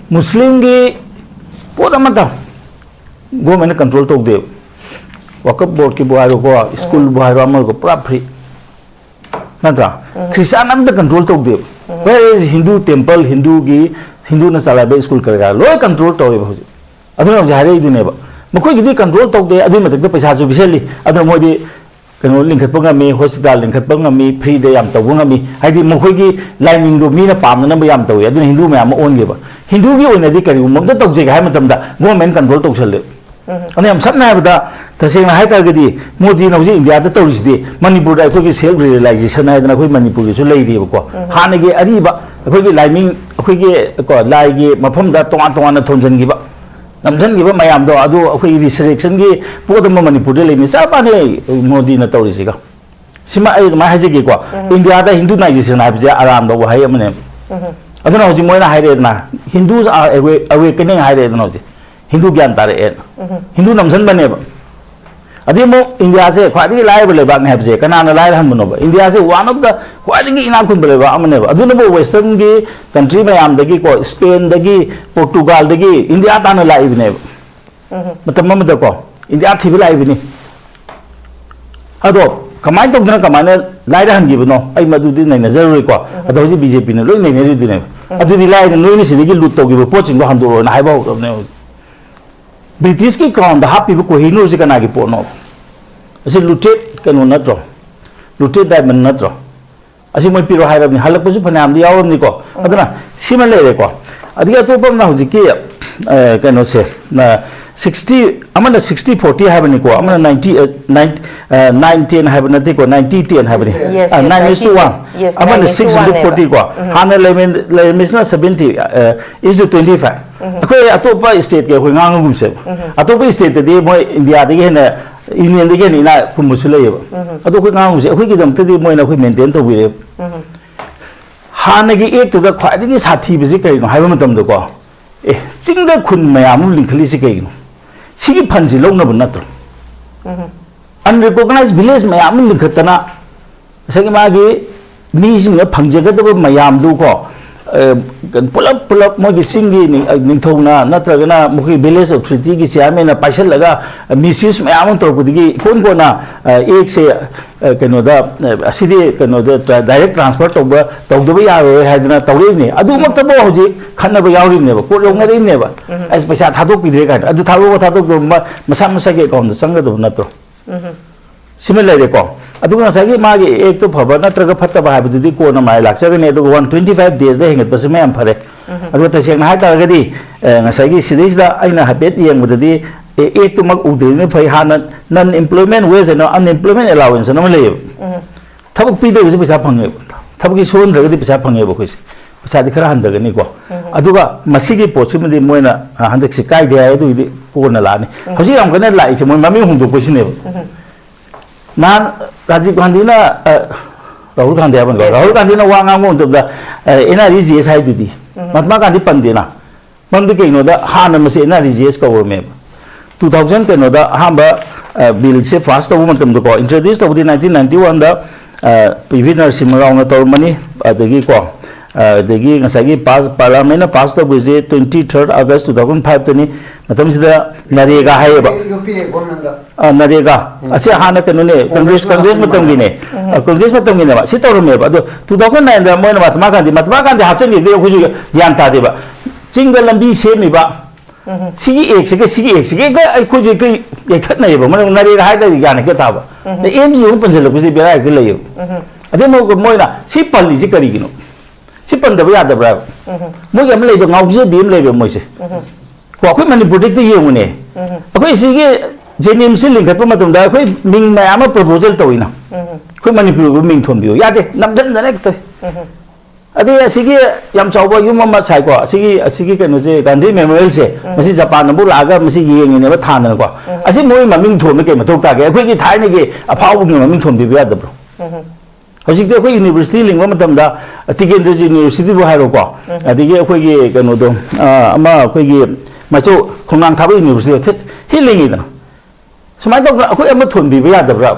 Muslim ge poda mata government control tok de wakaf board ki boharo ko school boharo amal ko pura free natra Christian am the control tok de where is Hindu temple Hindu na sala be school karega lo control to ba hoje aduna jare idune ba makoi gi control tok de adu matak de paisa ju biseli adu moi di kano lingkhat panga mi hospital lingkhat panga mi free de yam taw nga mi haidi makoi gi lining do mi na pam na ba yam taw adu Hindu ma am on ge ba Hindu gi oina di kari mom da tok je ga matam da government control tok chale ani am sabna ba da taseng na hai ta ga di modi na ji India da tourist di manipur da ko gi self realization na da ko manipur gi so lei ri ba ko hana gi ari ba ko gi liming ko gi ko lai gi mafam da tongan tongan na thonjan gi ba namjan gi ba mayam do adu ko resurrection gi po da manipur de lei ni sa ba ne modi na tourist ga sima ai ma ha ji gi ko India da Hinduization na ja aram do hai amne aduna hoji moina hai re na Hindus are awakening hai re na hoji Hindu gyan tare en Hindu namjan bane ba adimo India se khwadi lai bale ba ne je kana na lai han bano ba India se one of the khwadi ina kun bale ba amne ba aduna bo western gi country ma yam dagi ko Spain dagi Portugal dagi India ta na lai bne ba matam ma da ko India thi lai bni अदो कमाई तौदना कमाना Lyra हनगिबनो आई मदुदि नै नजरुइ को अदो जी BJP ने लोइ नै नै रिदुने अदुदि लाइरा लोइनि सिदिगि लुट तौगिबो पोचिंग हंदोरो ना हाइबा होदने ब्रिटिश की क्राउन द हापी को हिनु जे कनागी पोनो असे लुटेड कनो नत्रो लुटेड डायमंड नत्रो असे मोय पिरो हाइबनि हलकपसु फनाम दि यावमनि को अदना सिमा लेरे को अदि अतोपम ना हुजि के कनो से 60 amana 60 40 हाइबनि को amana 9 10 हाइबनि ते को 90 10 हाइबनि 9:1 amana 640 को हाना लेमिसना 70 is 25 अखोय अतोपा स्टेट के होय ngang गुम से अतोपा स्टेट दे मोय इंडिया दे हेना यूनियन दे नि ना कुमुसु लेब अतो कोय ngang गुम से अखोय की दम ते मोय ना कोय मेंटेन तो बिरे हाना की एक तो द ख्वाइदि की साथी बिजे कइनो हाइबा मतम दो को ए चिंग खुन मयाम लिंखली से कइनो सिगी फंजी लौनब नत्र अनरिकॉग्नाइज्ड विलेज मयाम लिंखतना सगी मागी मीसिंग फंजगदब मयाम दु को पुलप पुलप मोगी सिंगी निंथौना नत्रगना मुखी विलेज अथॉरिटी की चेयरमैन पाइसल लगा मिसयूज मयाम तोरपुदिगी कोन कोना एक से कनोदा असिदि कनोदा डायरेक्ट ट्रांसफर तौदब यारो हाइदना तौरेने अदु मक्तबो होजि खन्नब यावरिनेबा कोट लौनरिनेबा एस पैसा थादोक पिद्रे का अदु थादोक मसा मसा के अकाउंट संगदब नत्रो सिमिल लेरे को अदुगा सगी मागे एक तो फबर नत्रगा फत्तबा हाबदुदि कोना माय लाक्सगने अदु 125 डेज दे हेंगत बस मैम फरे अदु तसेंग हाय तारगदि ngसागी सिरिजदा आइना हाबेट येंगबदि एक तो मग उद्रिने फै हान नन employment wage and unemployment allowance न मले थबक पिदे बिसे पैसा फंगे थबक की सोन रगदि पैसा फंगे बखै पैसा दि खरा हंदगनि को अदुगा मसिगी पोचुमदि मोइना हंदक से कायदे आय अदुदि कोना लाने हजि हम गने लाई से मोइ ममी हुंदो कोसिने नान राजीव गांधी ना राहुल गांधी अपन राहुल गांधी ना वांगांगो तबदा एनआरजीएस हाइदुदि महात्मा गांधी पंदेना मंदि कइनोदा हान मसे एनआरजीएस गवर्नमेंट 2000 कइनोदा हांबा बिल से पास तब मतम को इंट्रोड्यूस तबदि 1991 दा पीवी नरसिम्हा ना तौरमनी अदगी को अदगी ngसागी पार्लियामेंट पास तब जे 23 अगस्त 2005 तनी मतम सिदा नरेगा हायबा नरेगा अच्छे हाना कनुने कांग्रेस मतम गिने कांग्रेस मतम गिने बा सि तौरमेबा अदो 2009 दा मोय महात्मा गांधी हाचन दे खुजु ज्ञान तादेबा चिंग लंबी सेमिबा सिगी एक से आई खुजु के यथनैबा मन नरेगा हायदा ज्ञान के ताबा एमजी उ पंजल कुजि बेरा के लयो अदे मोयना सि पल्ली सि करिगिनो सि पंदबा यादबरा मोय हम लेबा ngauजे बिम लेबा मोयसे को अखोय मणिपुर दे येमुने अखोय सिगी जेनिम से लिंखत मतम दा अखोय मिंग मयाम प्रपोजल तोइना अखोय मणिपुर को मिंग थोंबियो यादे नमदन दने तो अदे सिगी याम चावबा युम मा साइ को सिगी कनो जे गांधी मेमोरियल से मसी जापान बु लागा मसी येंगिने बा थान को असि मोय ममिंग थोम के मथौ तागे अखोय की थाइने के अफाव की ममिंग थोंबि यादब्रो हजिक अखोय यूनिवर्सिटी लिंग मतम दा तिकेंद्र यूनिवर्सिटी बु हारो को अदिगे अखोय की कनो दो अमा अखोय की मचो खुनांग थाबा यूनिवर्सिटी हिलिंगिदा सुमाय तो अखोय अमा थोंबि यादब्रा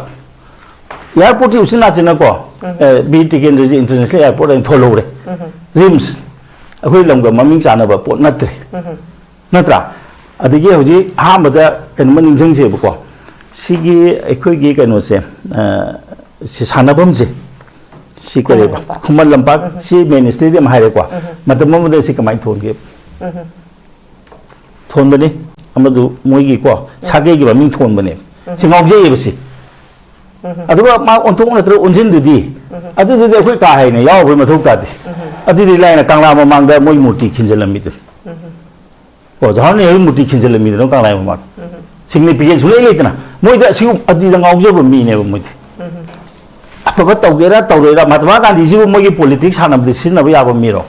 एयरपोर्ट उसिना चिना को Bir Tikendrajit international airport एन थोलोरे रिम्स अखोय लंग ममिंग चानबा पोट नत्रे नत्रा अदिगे हजि हामदा कन मनिंजंग से बको सिगी अखोय गी कनो से सानाबम से सी करेबा खुमल लंपाक सी मेन स्टेडियम हारे को मतम मदे से कमाई थोनगे थोनबने अमदु मोइगी को सागे की ममिंग थोनबने सिंगावजे येबसी अदुगा मा ओंथों नत्र ओंजिन दुदी अदुदे अखोय का हायने याव मथौ तादे अदुदि लाइना कांगला ममांगदा मोइ मूर्ति खिंजलमिद ओ जहाने हे मूर्ति खिंजलमिद नो कांगला ममांग सिग्निफिकेंस सुले लेतना मोइदा सिउ अदुदा गावजब मीने मोइ अफबा तौगेरा तौरेरा महात्मा गांधी जी मोइगी पॉलिटिक्स हानबदि सिनबा याबा मीरो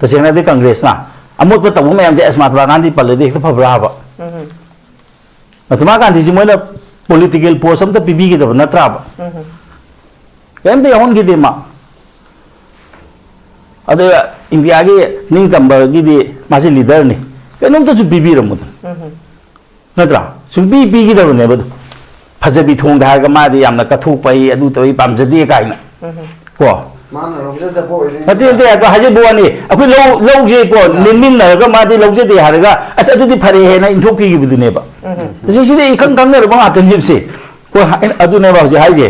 तसेना दे कांग्रेस ना अमोत पर तबु मयाम जे महात्मा गांधी पल्ले देख फबरा हाबा Mahatma Gandhi ji Moina political post हम तो पीबी के दब नत्राब केम दे होन गिदे मा अदे इंडिया के निंग तंबर गिदे मासे लीडर ने केनोम तो पीबी रमुद नत्रा सुबी पी गी दब ने बद फजबी थोंग दा गा मादे यामना कथु पई अदु तोई पामजदे काइना को माना लौजे द बोय अदे दे तो हाजे बोनी अखोय लौजे को निमिन नरगा मादे लौजे दे हारगा अस अदुदि फरे हेना इंथोपी गी बिदुने बा सिसिदे इखंग खंग रे बा तनिबसे ko adu ne ba ji hai je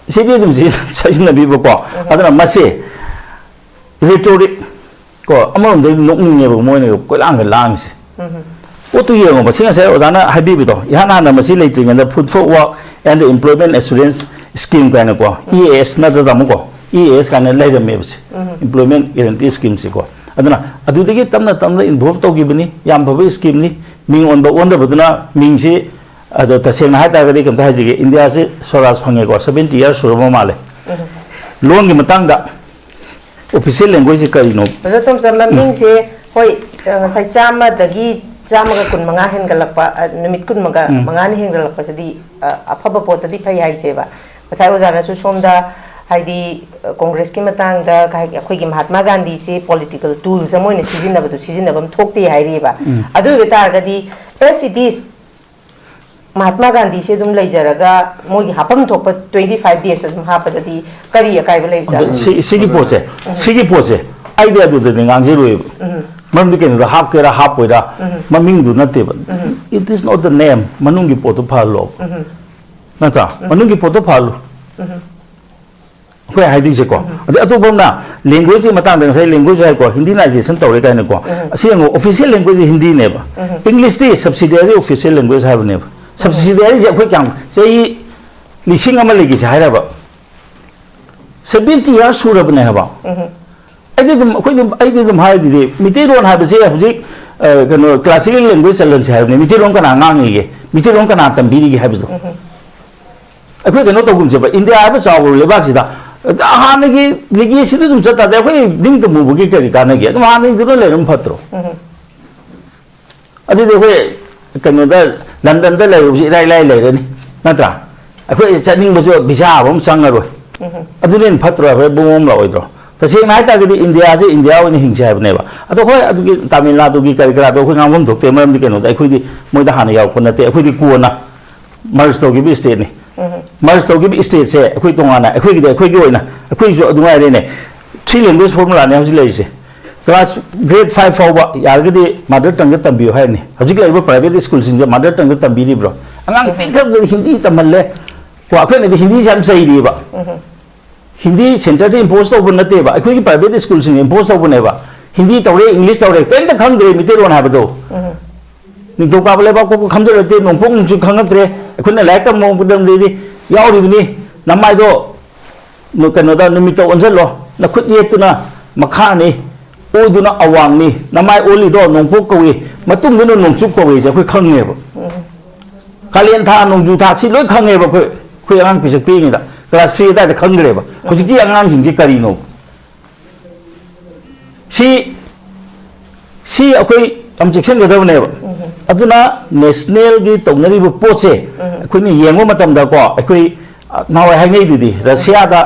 sidi dum ji sai na bi ko adana mase rhetoric ko amon de nok ni ba mo ne ko lang si o tu ye ba singa sai odana hai bi do ya na masi le tring and the food for work and the employment assurance scheme ka na ko EAS na da mo ko EAS ka na le da me employment guarantee scheme si ko adana adu de gi tamna involve to gi bani yam bhabi scheme ni ming on the baduna ming si ado taseng na hata gadi kam ta ji India se swaraj phange ko 70 years surama male loan gi matang da official language ka ino
baza tom sama ming se hoi sai chama dagi chama ga kun manga hen galakpa numit kun manga manga ni hen galakpa sedi afaba pot di phai hai se ba sai ojana su somda haidi congress ki matang da kai khoi gi mahatma gandhi se political tools amoine sizin na badu sizin na bam thokti hai ri ba adu betar gadi as it is Mahatma Gandhi se dum lai jaraga mogi hapam thokpa 25 days dum hapadadi kari akai ba lai ja
sigi pose idea du de ngang je roi mam de ken da hap kera hap poida maming du na te ba it is not the name manung gi poto phalo na ta manung gi poto phalo ko hai di se ko atu bom na language matang de sai language hai ko Hindinization tore kai na ko asi ngo official language Hindi ne ba English ti subsidiary official language hai ne ba subsidiary je khoi kyang sei lising ama legi se haira ba 70 years surab ne ba aidum hai di mite ron ha ba se hujik kano classical language chalan se ha ne mite ron kana ngang ge mite ron kana tambiri ge ha bi do akoi kano to gum je ba India ba chaw le ba sida ha ne gi legi se dum chata da khoi ding to mu gi kari kana ge ma ne du le rum phatro adi de khoi kano da London da lai uji lai le ni natra akoi chaning ba jo visa bom sang aro adunin phatra ba bom la oidro ta se nai ta gi India je India oni hingcha ba ne ba ado khoi adu gi Tamil Nadu gi kari kara do khoi ngam bom thokte maram di keno da khoi di moi da hana yaw khona te khoi di ku na merge to gi bi state ni merge to gi bi state se khoi tongana khoi gi oina khoi jo adu ngai re ne three language formula ne hoji lai se class grade 5 fawba yargadi mother tongue tambiyo hai ni hojik lai private school sin mother tongue tambiri bro angang pick up Hindi tamalle ko akhe ne Hindi jam sai ri ba Hindi center te impose to bun nate ba akhe ki private school sin impose to bun ne ba Hindi tawre English tawre ken ta khang de mite ron ha ba do ni do ka bale ba ko kham de te nong pong chu khang tre akhe ne lai kam mo budam de di yaw ri ni namai do no kan da nimito onjal lo na khut ye tu na makha ni Oduna awang ni namai oli do nong pok ko wi matung no nong chup ko wi je khoi khang ne ba kalien tha nong ju tha si loi khang ne ba khoi ang pisak pi ni da class 3 da khang re ba khoi ki ang sing ji kari no si akoi objection ga da ne ba aduna national gi tongnari bu poche khoi ni yengo matam da ko akoi nawai hai nei di Russia da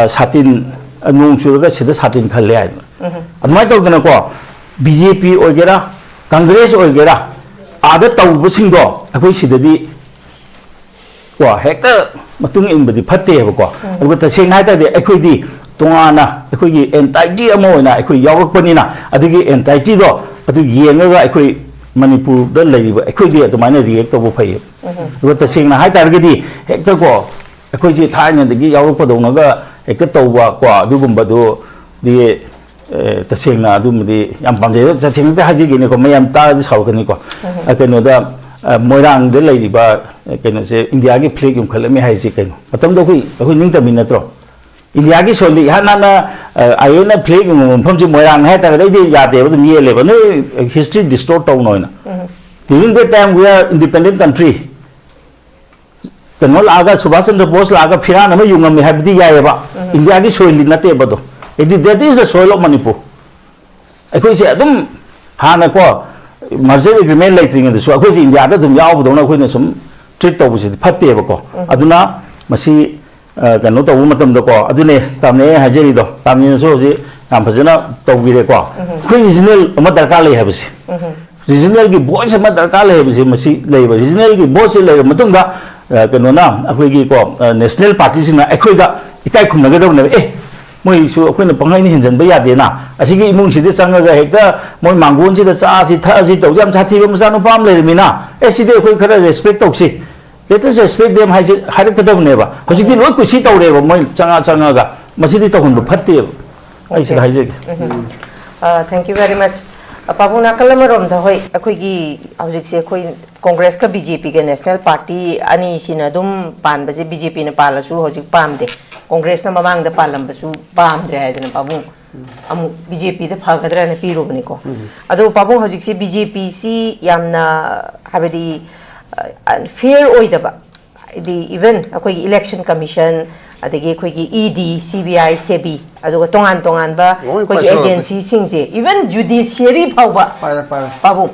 satin nong chu ga sida satin khalle ai admai to dana ko BJP ogera Congress ogera ada taw sing do akoi sidadi ko hekta matung in badi phatte ba ko agu ta sing hai ta de akoi di tongana akoi gi entity amo na akoi yawak pani na adugi entity do adu yenga ga akoi Manipur da lai ba akoi di admai react to bo phai agu ta sing na hai ta gi di hekta ko akoi ji thai ne gi yawak pa do na ga hekta to ba ko adu gum ba do di taseng na adu mudi yam pamje ja thing te haji gi ne ko mayam ta di sau kan ni ko keno da moirang de lai ba keno se India gi flag yum khale me hai ji keno atam do hui ning ta min na tro India gi soli ha na ayena flag yum pham ji moirang hai ta dai di ya de ba mi le ba ne history distort taw noi na during that time we are independent country keno la ga Subhash Chandra Bose la ga phira na ma yungam me ha bi di ya ba India gi soli na te ba do that is the soil of Manipur. I could say, Adam Hana ko merger agreement like thing in the so I could see India that yaw don't know some treat of the Pate ko. Aduna Masi cannot a woman the ko. Adune Tame Hajeri do. Tamin Sozi, Ampazana, Togire ko. Regional Mother Kali Habs. Regional boys of Mother Kali Habs, Masi labor. Regional boys like Matunga, Canona, Aquigi ko, National Parties in Equiga, Ikai Kunaga. Moi su akhoi na pangai ni hinjan ba ya de na asigi imung si de sanga ga hekta moi mangun si da cha si tha si to jam cha thi ba ma nu pam le mi na e si de akhoi khara respect tok si let us respect them hai ka dab ne ba hoji ki loi kusi taw re ba moi changa ga masidi ta hun ba phatte ai se hai je
thank you very much Pabu Nakalarom the Hoi Akogi Aujik Koi Congress ka BJP ke National Party Ani Sinadum Pan Bazi BJP na Palasu Hojik Pamde Congress na Mamang the Palam Basu Pam Dre Pabu Amu BJP the Pagadra and Piro Benico Ado Pabu Hojik BJP si Yamna Habedi fair oidaba the event Akoi Election Commission adagi khoi ED CBI SEBI aduga tongan ba khoi agency singse even judiciary phawba pabu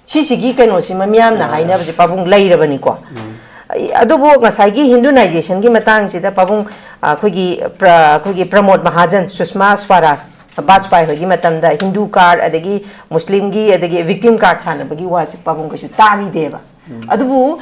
sisigi keno sima miyam na haina ba pabung lairabani ko adubo ngasai gi Hinduization gi matang sida pabung khoi promote Mahajan Sushma Swaraj Bajpai hogi matamda Hindu card adagi Muslim gi adagi victim card chana bagi wasi pabung kasu tari deba adubu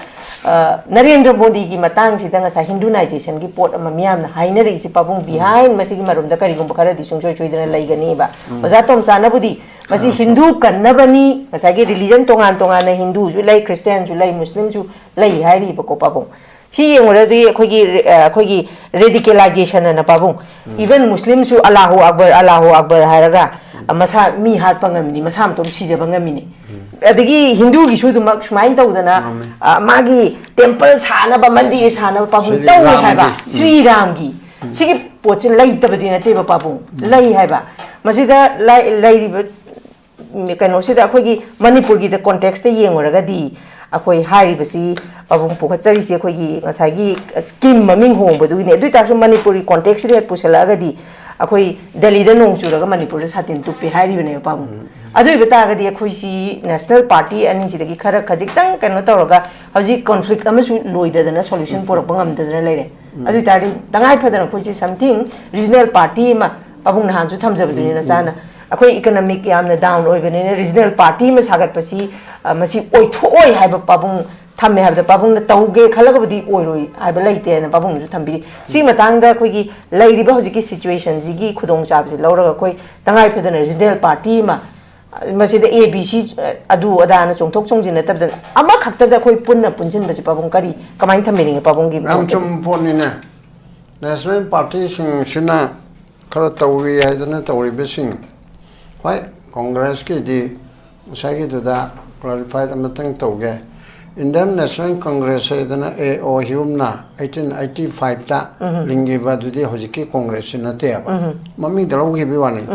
Narendra Modi ki matang sida nga sa Hinduization ki port ama miyam na hainari si pabung behind masigi marumda karigum bakara di sungchoy choy dina laigani ba maza tomcha na budi masi Hindu kannabani masagi religion tongan na Hindu ju lai Christian ju lai Muslim ju lai hairi ba ko pabung si yengoradi khogi radicalization na pabung even Muslim su Allahu Akbar haraga masa mi hat pangamni masam tom sijaba ngamini adagi Hindu gi su dumak sumain tawdana magi temple sana ba mandir sana pabung taw haiba Sri Ram gi sigi poche lai tabadi na te ba pabung lai haiba masida lai kano sida khogi Manipur gi the context te yengoraga di akoi hari basi pabung pukhachari se khogi ngasai gi scheme maming hong badu ne dui taksu Manipuri context re pusala ga di akoi Delhi da nong churaga Manipur da satin tupi hari ne pabung adui beta ga di akoi si national party ani sidagi khara khajik tang kano tawraga haji conflict amasu loida dana solution porok bangam dana leire adui tari dangai phadana khoi si something regional party ma pabung na hanju thamjabadu ne na sana akoi economic yamna down oibane regional party ma sagat pasi masi oithoi haiba pabung thamme habda pabung na tauge khalaga budi oiroi haiba laite na pabung ju thambiri si matang da khoi gi lairiba hoji ki situation ji gi khudong chab ji lauraga khoi tangai phedana regional party ma masi da ABC adu adana chongthok chongjin na tabda ama khakta da khoi punna punchin basi pabung kari kamain thamini pabung gi
am chum phone ne national party sing sina khara tawi haidana tawi besing Why Congress ki di usai ki da clarified amatang tauge Indian National Congress idana AO humna 1885 ta lingi ba dudi hojiki Congress na te aba mami dalo ki biwani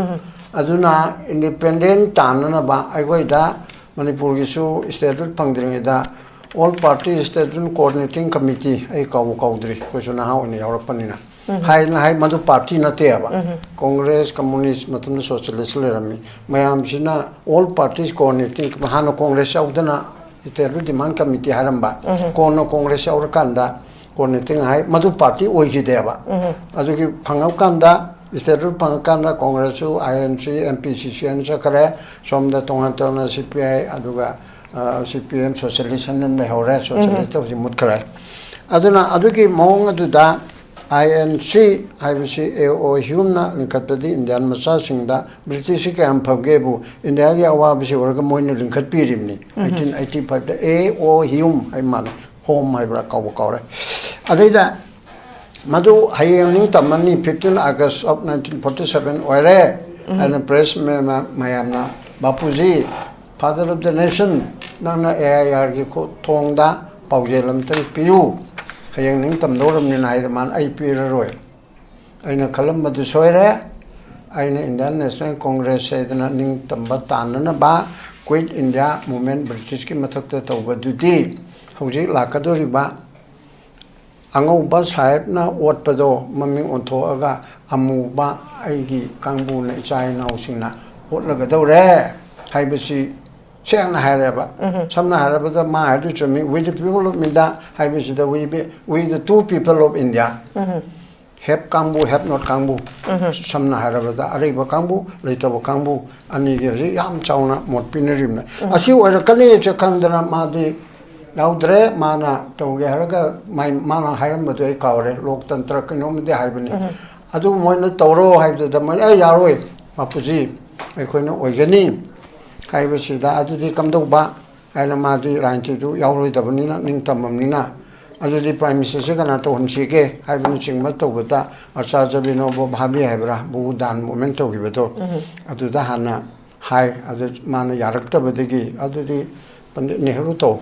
aduna independent tanana ba agoi da Manipur gi su statute pangdring da all party statute coordinating committee ai kaudri ko suna ha oni europanina hai madu party na te aba Congress Communist matum socialist lerami mayam sina all parties coordinating hano Congress audana iteru demand committee haramba kono Congress aurkanda coordinating hai madu party oigi de aba aduki phangau kanda iteru phangkanda Congress INC MPCC an chakare somda tongatona CPI aduga CPM socialist an ne hore socialist of mutkare aduna aduki mong aduda INC IBC AO humna linkatadi Indian masa singda British ke amphagebu India ge awa bisi orga moine linkat pirimni 1885 da AO hum aiman home ai bra kaw kawre adaida madu hayeng ning tamani 15 August of 1947 oire and press me mayamna bapuji father of the nation nangna AIR ge ko thongda paujelam tan piu hayang ning tam doram ni nai man ai pira roi aina khalam madu soire aina Indian National Congress edana ning tamba tanana ba quit India movement British ki mathakta tawba dudi hauji lakadori ba angau ba sahib na wot pado maming ontho aga amu ba aigi kangbu na china usingna hotlaga dore haibasi Chang Haraba, some Haraba, my to me with the people of Minda, I wish that we the two people of India. Have Kambu, have not Kambu. Some Haraba, Araba Kambu, later Kambu, and Yam Chauna, Mot Pinarim. As you were a Kalecha Kandana Madi, Laudre, Mana, Togaraga, my Mana Hayam, but they cover it, looked and truck and home the Hibani. I do want the Toro, I have the Yarway, Mapuzi, I couldn't organize. Haibasida adudi kamdokba aina madi ranti du yauroi dabnina ning tamamnina adudi prime minister se kana to honchi ke haibun chingma to buta acharya binobo bhabi haibra bu dan moment to gibeto aduda hana hai adu mana yarakta badigi adudi pandit nehru to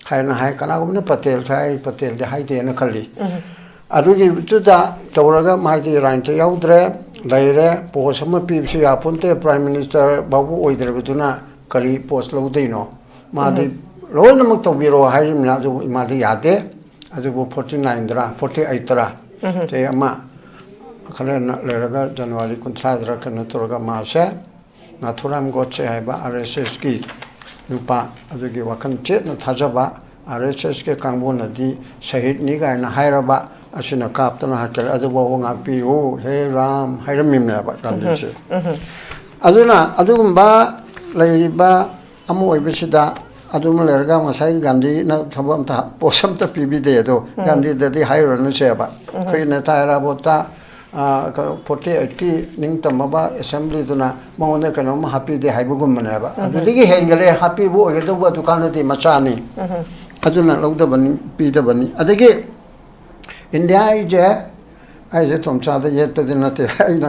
hai na hai kana gumna patel de hai de na khali adudi tuda tawraga mai ji rante yaudre laire post ama pipsi apunte prime minister babu oidre buduna kali post lo deino ma de lo namak to biro hai na ju ma de yade adu 49 dra 48 dra te ama khala na leraga january kuntra dra kana torga ma se na thuram goche hai ba RSS ki nupa adu gi wakan che na thajaba RSS ke kangbo na di shahid ni ga na hairaba asina kaptana hakal adu bo ngakpi o he ram hairamim na ba tamse aduna adugumba leiba amu oibisida adum lerga masai gandhi na thabam ta posam ta pibi de do gandhi de hairo nu seba khoi na taira bota ka phote ki ning tamaba assembly duna mawne kana ma happy de haibugum manaba adigi hengale happy bu oge do dukan de machani aduna logda bani pi da bani adigi India is TOMCHA the yet the na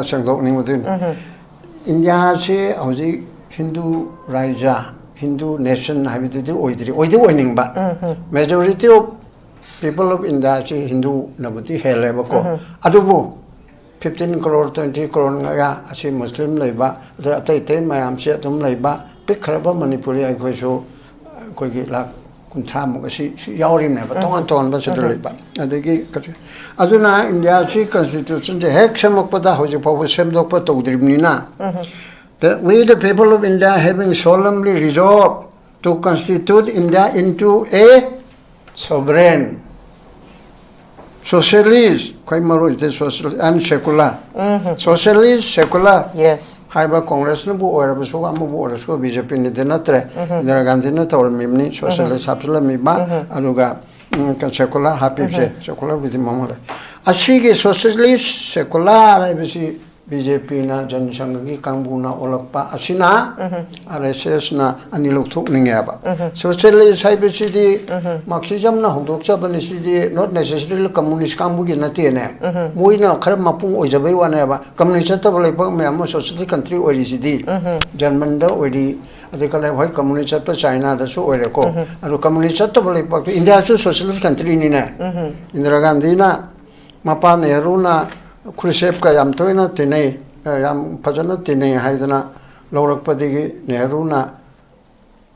sangok ning within India se auji Hindu Raja Hindu nation habiti oidri winning ba majority of people of India se Hindu nabuti helebako adubu 15 crore 20 crore ya asi Muslim leiba the atai mayam se tum leiba pikraba manipuri ai khoiso koigi la kuntra mo si yaurim ne ba ton ba se leiba adegi aduna India si constitution je hek samakpada hoje pawu semdokpa tawdrimni na we the people of India having solemnly resolved to constitute India into a sovereign socialist socialist and secular socialist secular
Yes.
Haiba Congress no bu ora so amu bu ora so BJP ni denatre Indira Gandhi na tawr mimni socialist hapsala miba aluga secular happy secular with mamala ashige socialist secular bisi BJP na Jansangi Kambuna Olakpa Asina RSS na Aniluk Ningaba. Socialist Hybrid Marxism na Hondok Japanese not necessarily communist Kambugi Natine. Muina Karamapung or Jabewaneva, communist Mamo society country or ECD. German or the white communist China, the so or and communist India socialist country in the Gandina Mapa Neruna. Khrushchev ka yam toina tinei yam phajana tinei haidana lawrakpadigi Nehru na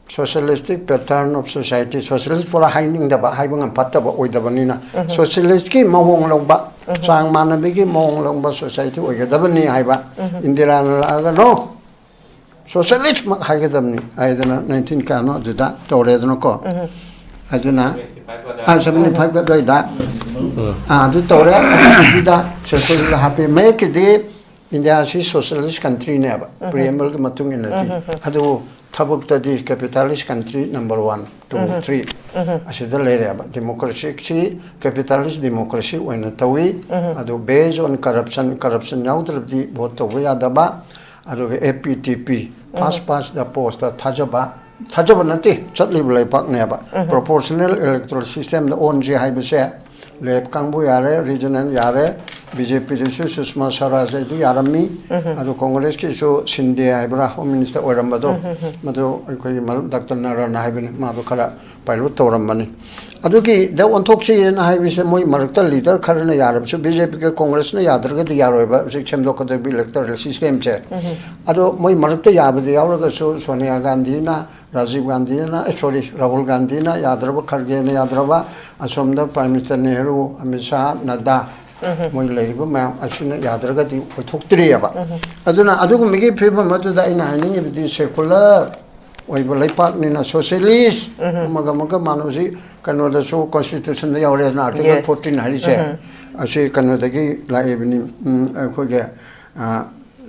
socialistic pattern of society socialist pura haining da ba haibang pataba oidabani na socialist ki mawong longba sang manabigi mawong longba society oidabani haiba Indira la no socialist mak haigadamni aidana 19 ka no da tawredno ko aduna 75 ka da the Torah social happy make the India socialist country never preamble matung in the Tabuk the capitalist country number 1, 2, 3 as the later democracy capitalist democracy when a tawi ado based on corruption now the both away adaba ado APTP pass the post Tajaba Tajabanati Chatli Pak never proportional electoral system the own J Hibese Lep Kangbu Yare, regional Yare, BJP Susma Swaraj Yarami, Adu Congress Kiso, Sindhya Ibra, Home Minister Orambado, Mado, Dr. Narana Haven, Madukara, Pilot Toramani. Aduki, the one Toxi and I was a more Marta leader, current Yarab, so BJP Congress Yadra, the Yaroba, Section Local electoral system chair. Adu Moy Marta Yab, the Auraga, Sonia Gandhina, Rajiv Gandhina, sorry, Rahul Gandhina, Yadraba, Kargena Yadraba, Asomda, Prime Minister Nehru, Amit Shah, Nada, Moy Labor, Mam, Ashina Yadraga, we took 3 about. Aduna, Adu Migi people, Matuda in Haning, with the secular, we will like partner in a socialist, Magamaga Manusi, Canada so constitution, the Article 14, I say, I say Canada, like evening,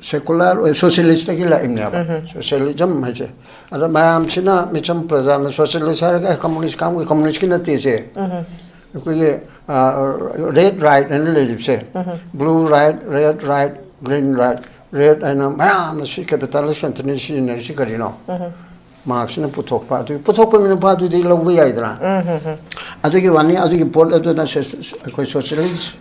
secular or socialist socialism I say ada mayam china micham pradhan socialist har communist kam communist ki nati se red right and leave say blue right red right green right red and mayam si capitalist country si energy karino Marx ne puthok pa tu min pa tu di log bi aidra adugi wani adugi pol aduna se koi socialist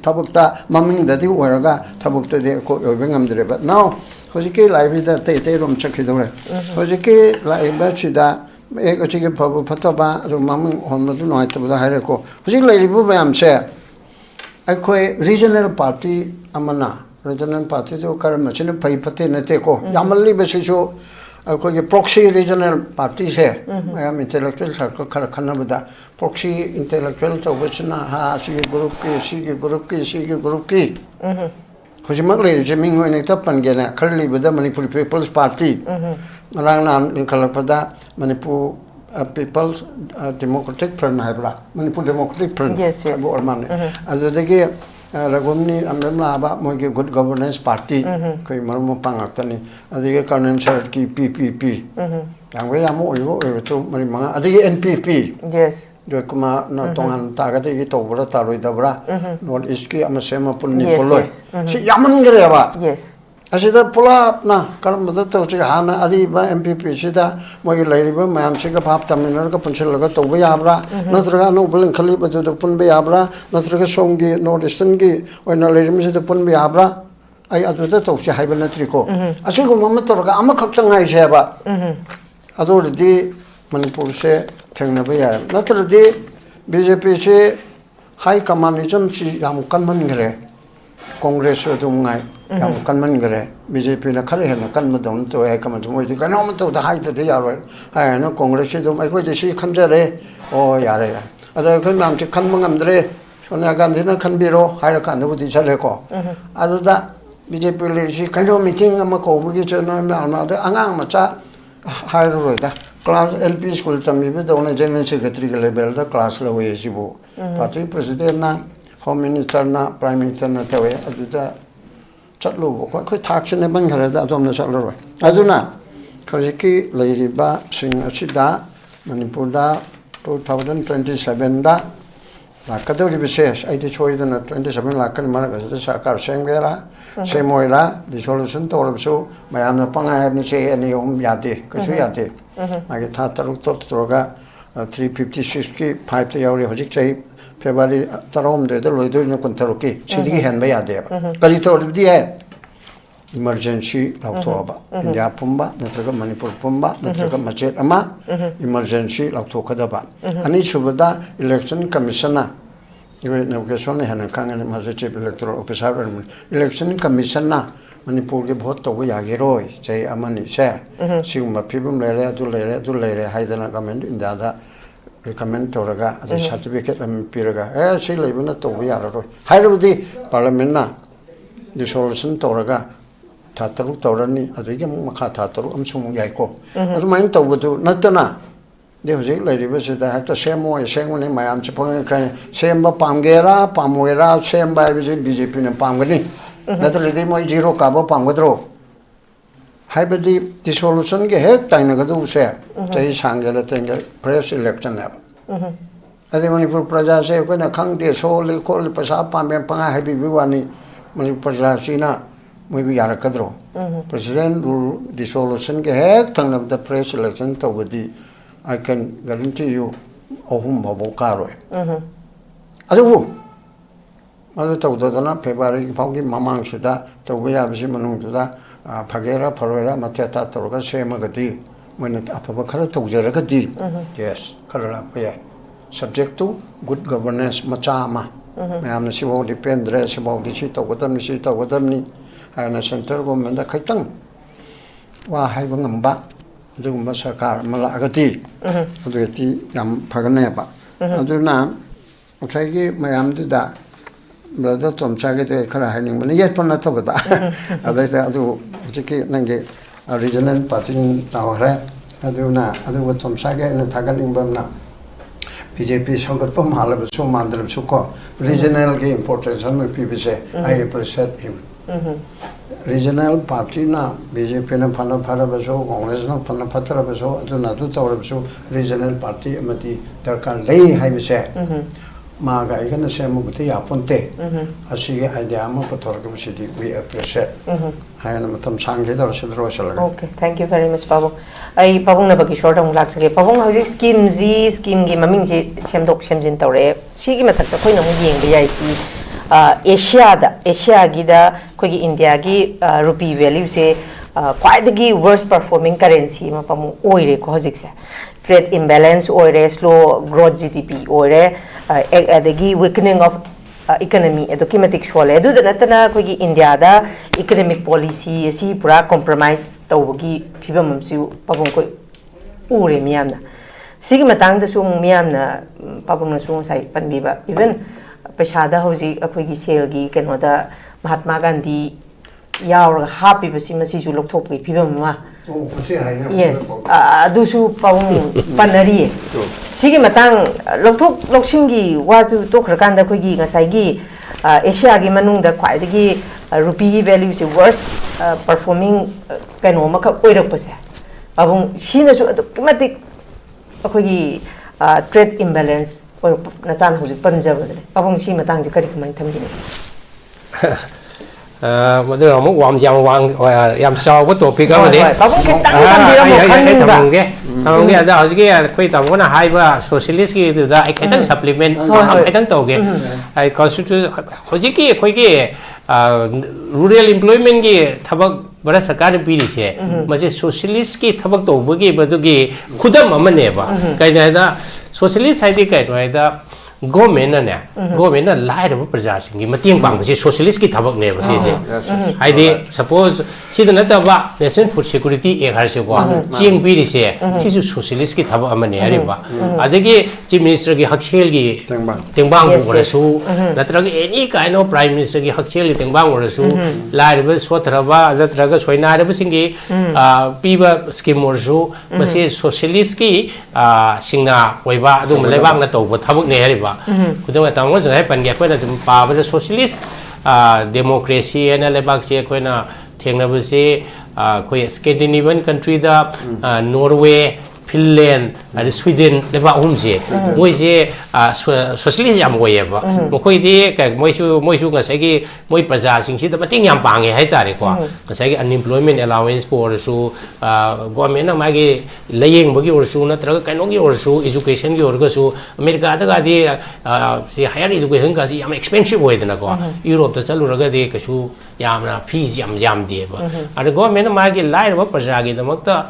tabukta maming dadi oraga tabukta de ko obengam dire but now hojiki live da te rom chakhi dore hojiki live chida ek hojiki phabu phataba ru maming honmadu noi tabda haire ko hojiki live bayam se akoi regional party amana regional party jo karam chine pai phate nate ko yamalli besisu akoi proxy regional party se am intellectual circle khara khana bada proxy intellectual to bechna ha si group ki hojimak le je ming ngoi ne ta pan ge na kharli bada manipur people's party marang nan in khalak pada manipur people's democratic front haibra manipur democratic front bo arman adu dege ragomni amna ba moge good governance party koi marmo pangaktani adige kanen sar ki ppp yangwe yamu oyo to mari manga adige npp
yes
do kuma na tongan targate ki to bra taroi da bra not iski amasema punni poloi si yaman gere ba
yes
asida pula na karam da to chi hana ari ba mpp sida moge lairi ba mayam siga phap taminor ka punchil laga to ba yabra natraga no bulan khali ba to pun ba yabra natraga songi no distan gi oina lairi mi sida pun ba yabra ai adu da to chi haiba natri ko asigo mama to ga ama khap tang ai se ba adu di manipur se thengna ba ya natra di bjp se high communism chi yam kan man gre congress dum ngai yam kan man gre bjp na khare na kan ma don to ai kam mo di kan ma to da hai de ya ro ai no congress dum ai ko de si kham jare o ya re ada kan nam chi kan mangam dre sonia gandhi na kan biro hai ra kan du di chale ko adu da bjp le si kan do meeting ma ko bu gi chana ma da angang ma cha hai ro da class lp school tammi be dona general secretary level da class la we jibo party president na home minister na prime minister na tawe aduda chatlo ko thakchne ban khara da domna chatlo aduna khojiki leiriba sing achida manipur da 2027 da lakadori bisesh aidi choidana 27 lakan mara ga sarkar sengera semoira dissolution torabsu mayamna pangai ni se ani yate kasu yate age tha taruk toga 356 ki 5 te yauri hojik chai February tarom de loido ni kontaruki sidigi hen ba yade kali to di hai emergency lautoba India pumba natraga manipur pumba natraga machet ama emergency lauto kadaba ani subada election commissioner iwe navigation hena kangani majeche electoral officer election commissioner manipur ke vote to ya geroi chai amani se sigma pibum lere du lere haidana government india da recommend to raga adu certificate am piraga sei leibuna to ya ro hairudi parliament na dissolution to raga Tataru Torani, a Rigam Makataru, Sum Yaiko. As mine to Natana. There was a lady visit. I had to say more, saying when my aunt same Pamgera, Pamuera, same by visit BJP and Pamgani. That lady my zero cabo Pamgadro. Hybrid dissolution get head, Tinagadu say, say Sangela thing, press election. As the Manipur Praja say, when a Kang de Sol, call the Pasapam and Panga Happy Viwani, Manipur Prajasina. Maybe Yarakadro. President rule dissolution ke hai tang of the press election to wadi I can guarantee you ohum babokaro. Adu to February Pogi Mamang Suda to we have Simanung to that Pagera Parera Mateta Toroga Semagadi when it Apabakara to Jaragadi. Yes, Karala. Subject to good governance Machama. I am the Sibo depend dress about the sheet of Wadamni. Na center government da khaitang wa haiba ngamba dugumba sarkar mala agati aduti yam phagane ba aduna uthai mayam da brother tomcha ge te khara haning mani yet pon ta bada adai adu jiki nange regional party tawre aduna adu tomcha ge na thagaling bamna BJP sangarpam halab so mandram suko regional ge importance me pbse I appreciate him regional party na BJP na phana phara baso Congress na phana phatra baso aduna du tawra baso regional party amati darkar lei hai bise maga ikana semu buti ya ponte asi idea ama pator ke sidi we appreciate hayana matam sanghe da sidro sala
Okay, thank you very much, Pabong. Ay Pabong Nabakishore dong lak sage. Pabong hauji scheme gi maming ji semdok semjin tawre. Sigi mathak ta khoi na mu yeng bi ai si Asia gi da khoi gi India gi rupee value se quite worst performing currency ma pamu oire ko hojik se trade imbalance oire slow growth GDP oire adagi weakening of economy edokimatic shole edu janatana ko gi India da economic policy si pura compromise tawgi phibam amsu pabong ko ure miyamna sigi matang da su miyamna pabong na su sai panbiba even peshada hoji akoi gi sel gi kenoda Mahatma Gandhi yaur happy basi masi ju lokthop gi phibam ma yes adusu pawung panari sigi matang lokthop loksingi waju to khrakan da khoi gi ngasai gi Asia gi manung da khwai gi rupee value se worst performing kano ma kha oirak pase pawung sina su automatic khoi gi trade imbalance or na chan hoji panjab pawung si matang ji kari kamai thamgi
mother amu wam yam saw what topic of the tamong da hojge koi tamona haiba socialist ki da ekatang supplement ekatang toge I constitute hojiki koi ge rural employment gi thabak bara sarkar piri se mase socialist ki thabak to bogi badugi khudam amane ba kaina da socialist haidi kai da government na government lai da praja sing gi mating pang se socialist ki thabak ne ba se haidi suppose sida na ta ba national food security MHRC ko ching piri se sisu socialist ki thabak amane ari ba adagi chief minister gi hakchel gi tengbang ko su natra gi any kind of prime minister gi hakchel gi tengbang ko su lai ba sothra ba jatra ga soina ra ba sing gi piba scheme or su mase socialist ki singna oiba adu lebang na to ba thabak ne ari ba kudang tamong jai pangya ko na pa ba socialist democracy and lebak che ko na thengna bu se ko Scandinavian country da Norway Finland and Sweden leba umje moi je socialist yam goye ba mo khoi di ka moi su nga sagi moi praja sing si da mating yam pange hai tare ko ka sagi unemployment allowance for su government na ma gi layeng bogi or su na tra ka no gi or su education gi or ga su America da ga di si higher education ga si yam expensive hoy na ko Europe da chalu ra ga di ka su yam na fees yam de ba ar government na ma gi lai ba praja gi da mak ta